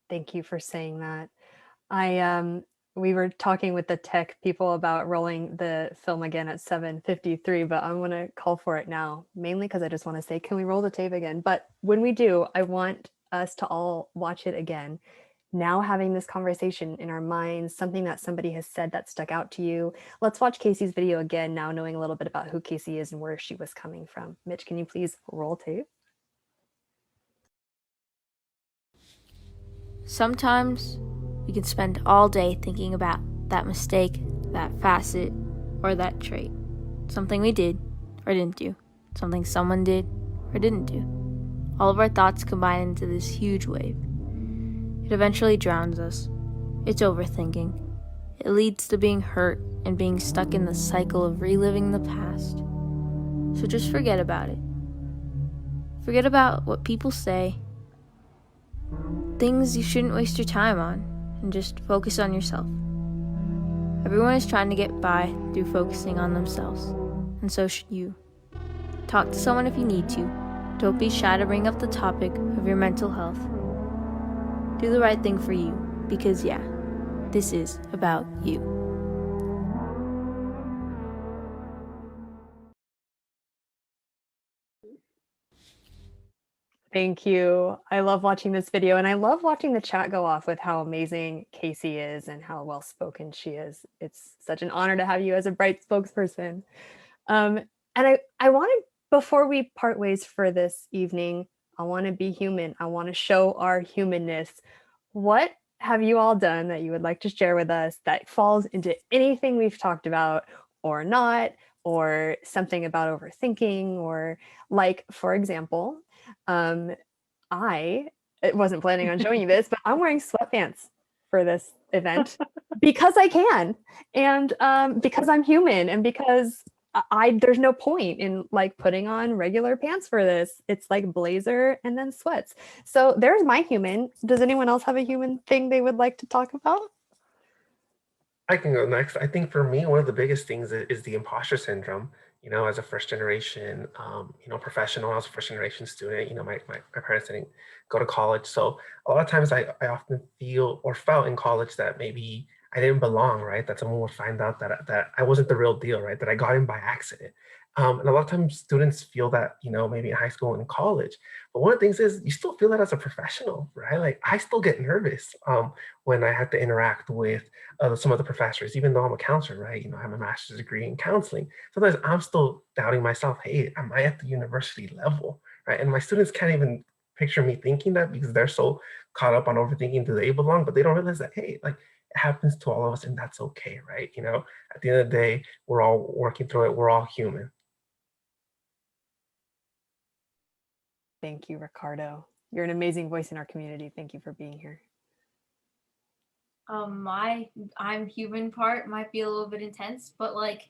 Thank you for saying that. We were talking with the tech people about rolling the film again at 7:53, but I'm gonna call for it now, mainly because I just want to say, can we roll the tape again? But when we do, I want us to all watch it again. Now having this conversation in our minds, something that somebody has said that stuck out to you. Let's watch Casey's video again, now knowing a little bit about who Casey is and where she was coming from. Mitch, can you please roll tape? Sometimes we can spend all day thinking about that mistake, that facet, or that trait. Something we did or didn't do. Something someone did or didn't do. All of our thoughts combine into this huge wave. It eventually drowns us. It's overthinking. It leads to being hurt and being stuck in the cycle of reliving the past. So just forget about it. Forget about what people say, things you shouldn't waste your time on, and just focus on yourself. Everyone is trying to get by through focusing on themselves, and so should you. Talk to someone if you need to. Don't be shy to bring up the topic of your mental health. Do the right thing for you, because this is about you. Thank you. I love watching this video, and I love watching the chat go off with how amazing Casey is and how well spoken she is. It's such an honor to have you as a BRITE spokesperson. And I want to, before we part ways for this evening, I want to be human. I want to show our humanness. What have you all done that you would like to share with us that falls into anything we've talked about or not, or something about overthinking, or like, for example, I wasn't planning on showing you this, but I'm wearing sweatpants for this event because I can, and because I'm human, and because there's no point in like putting on regular pants for this. It's like blazer and then sweats. So there's my human. Does anyone else have a human thing they would like to talk about? I can go next. I think for me, one of the biggest things is the imposter syndrome. As a first generation, professional, I was a first generation student. My parents didn't go to college. So a lot of times I often feel or felt in college that maybe I didn't belong, right? That someone would find out that I wasn't the real deal, right? That I got in by accident. And a lot of times students feel that, maybe in high school and in college. But one of the things is you still feel that as a professional, right? Like I still get nervous when I have to interact with some of the professors, even though I'm a counselor, right? I have a master's degree in counseling. Sometimes I'm still doubting myself. Hey, am I at the university level, right? And my students can't even picture me thinking that because they're so caught up on overthinking, do they belong? But they don't realize that, hey, like it happens to all of us and that's okay, right? At the end of the day, we're all working through it. We're all human. Thank you, Ricardo. You're an amazing voice in our community. Thank you for being here. My I'm human part might be a little bit intense, but like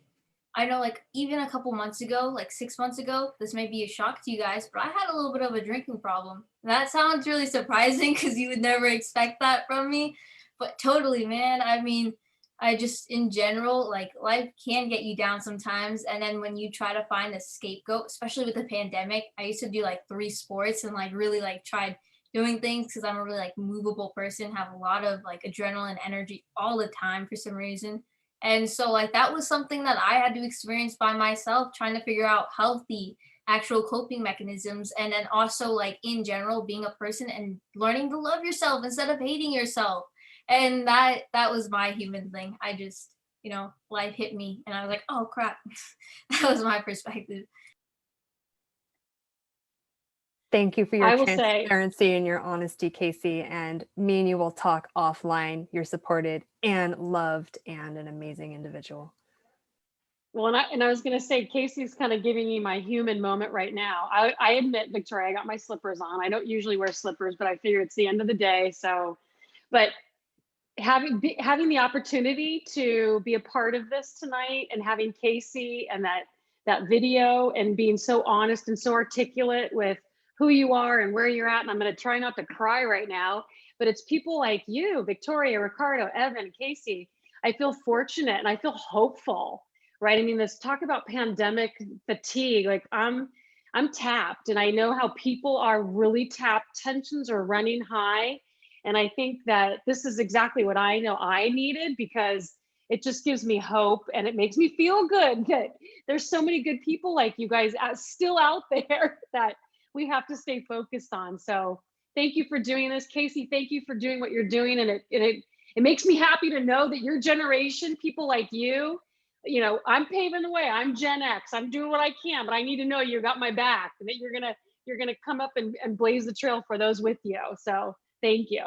I know like even a couple months ago, like 6 months ago, this may be a shock to you guys, but I had a little bit of a drinking problem. That sounds really surprising because you would never expect that from me. But totally, man. I mean, I just in general, like life can get you down sometimes. And then when you try to find a scapegoat, especially with the pandemic, I used to do like 3 sports and like really like tried doing things because I'm a really like movable person, have a lot of like adrenaline energy all the time for some reason. And so like that was something that I had to experience by myself, trying to figure out healthy actual coping mechanisms and then also like in general being a person and learning to love yourself instead of hating yourself. And that was my human thing. I just, life hit me and I was like, oh crap. That was my perspective. Thank you for I your will say, transparency and your honesty, Casey. And me and you will talk offline. You're supported and loved and an amazing individual. well, and I was going to say, Casey's kind of giving me my human moment right now. I admit, Victoria, I got my slippers on. I don't usually wear slippers, but I figure it's the end of the day. So, but having the opportunity to be a part of this tonight and having Casey and that video and being so honest and so articulate with who you are and where you're at. And I'm going to try not to cry right now, but it's people like you, Victoria, Ricardo, Evan, Casey. I feel fortunate and I feel hopeful, right? I mean, this talk about pandemic fatigue, like I'm tapped and I know how people are really tapped. Tensions are running high. And I think that this is exactly what I know I needed because it just gives me hope and it makes me feel good that there's so many good people like you guys still out there that we have to stay focused on. So thank you for doing this, Casey. Thank you for doing what you're doing. And it makes me happy to know that your generation, people like you, I'm paving the way. I'm Gen X. I'm doing what I can, but I need to know you got my back and that you're gonna come up and blaze the trail for those with you. So thank you.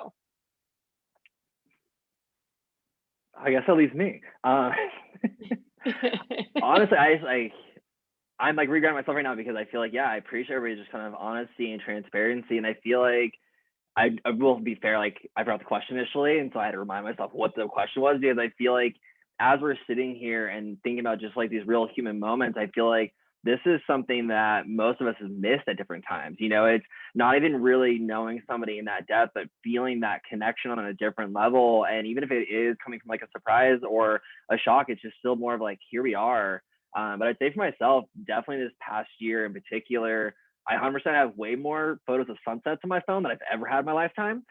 I guess that leaves me. Honestly, I'm like regretting myself right now because I feel like, yeah, I appreciate everybody's just kind of honesty and transparency. And I feel like I will be fair, like I forgot the question initially. And so I had to remind myself what the question was because I feel like as we're sitting here and thinking about just like these real human moments, I feel like this is something that most of us have missed at different times. It's not even really knowing somebody in that depth, but feeling that connection on a different level. And even if it is coming from like a surprise or a shock, it's just still more of like, here we are. But I'd say for myself, definitely this past year in particular, I 100% have way more photos of sunsets on my phone than I've ever had in my lifetime.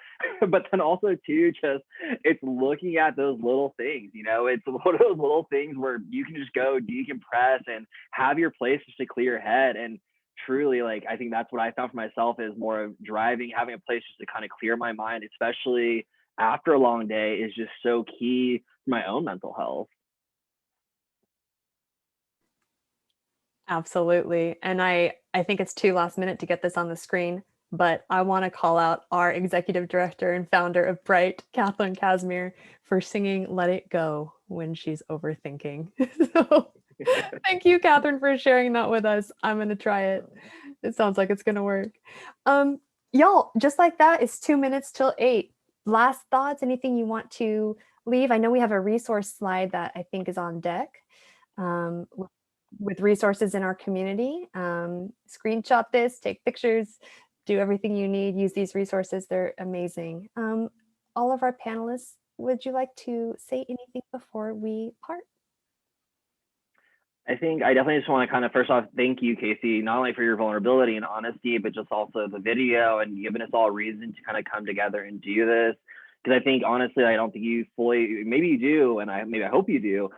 But then also too, just it's looking at those little things, it's one of those little things where you can just go decompress and have your place just to clear your head. And truly, like, I think that's what I found for myself is more of driving, having a place just to kind of clear my mind, especially after a long day is just so key for my own mental health. Absolutely. And I think it's too last minute to get this on the screen, but I want to call out our executive director and founder of BRITE, Kathleen Casimir, for singing Let It Go when she's overthinking. So thank you, Catherine, for sharing that with us. I'm going to try it. It sounds like it's going to work. Y'all, just like that, it's 2 minutes till 8. Last thoughts, anything you want to leave? I know we have a resource slide that I think is on deck. With resources in our community. Screenshot this, take pictures, do everything you need, use these resources. They're amazing. All of our panelists, would you like to say anything before we part? I think I definitely just want to kind of first off, thank you, Casey, not only for your vulnerability and honesty, but just also the video and giving us all reason to kind of come together and do this. Because I think honestly, I don't think you fully, maybe you do, and I hope you do,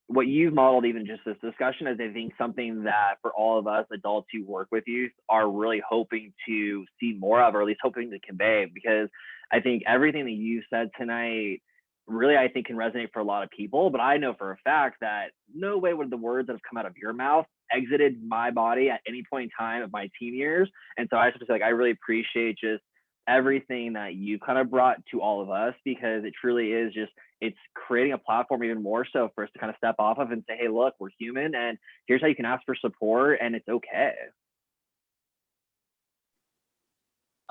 what you've modeled, even just this discussion, is I think something that for all of us adults who work with youth are really hoping to see more of, or at least hoping to convey, because I think everything that you said tonight really, I think, can resonate for a lot of people. But I know for a fact that no way would the words that have come out of your mouth exited my body at any point in time of my teen years. And so I just feel like I really appreciate just everything that you kind of brought to all of us, because it truly is just, it's creating a platform even more so for us to kind of step off of and say, hey, look, we're human and here's how you can ask for support and it's okay.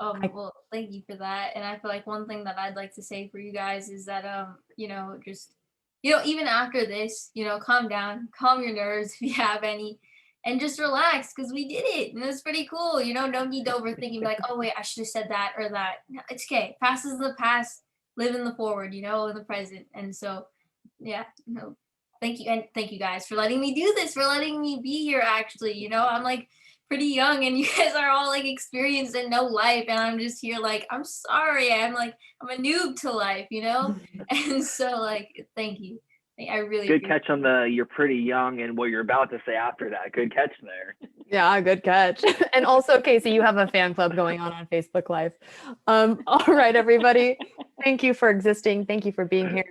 Well, thank you for that. And I feel like one thing that I'd like to say for you guys is that, just, even after this, calm down, calm your nerves if you have any, and just relax because we did it. And it's pretty cool. No need to overthink and be like, oh, wait, I should have said that or that. No, it's okay. Past is the past, live in the forward, in the present. And so, yeah, thank you. And thank you guys for letting me do this, for letting me be here. Actually, I'm like, pretty young and you guys are all like experienced and know life and I'm just here like I'm sorry I'm a noob to life and so like thank you. I really Good catch on the you're pretty young and what you're about to say after that. Good catch there. Yeah, good catch. And also, Casey, you have a fan club going on Facebook Live. All right, everybody. Thank you for existing. Thank you for being here.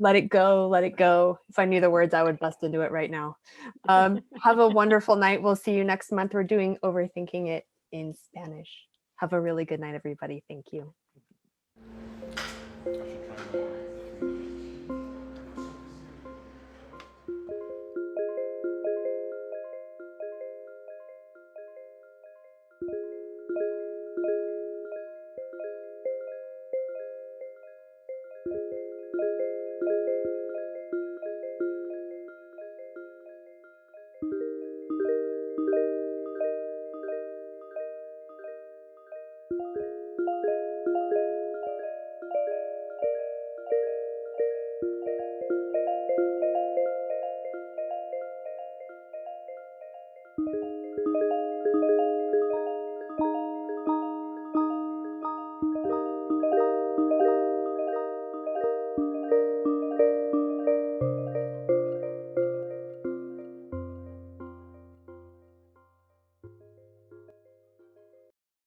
Let it go. Let it go. If I knew the words, I would bust into it right now. Have a wonderful night. We'll see you next month. We're doing Overthinking It in Spanish. Have a really good night, everybody. Thank you.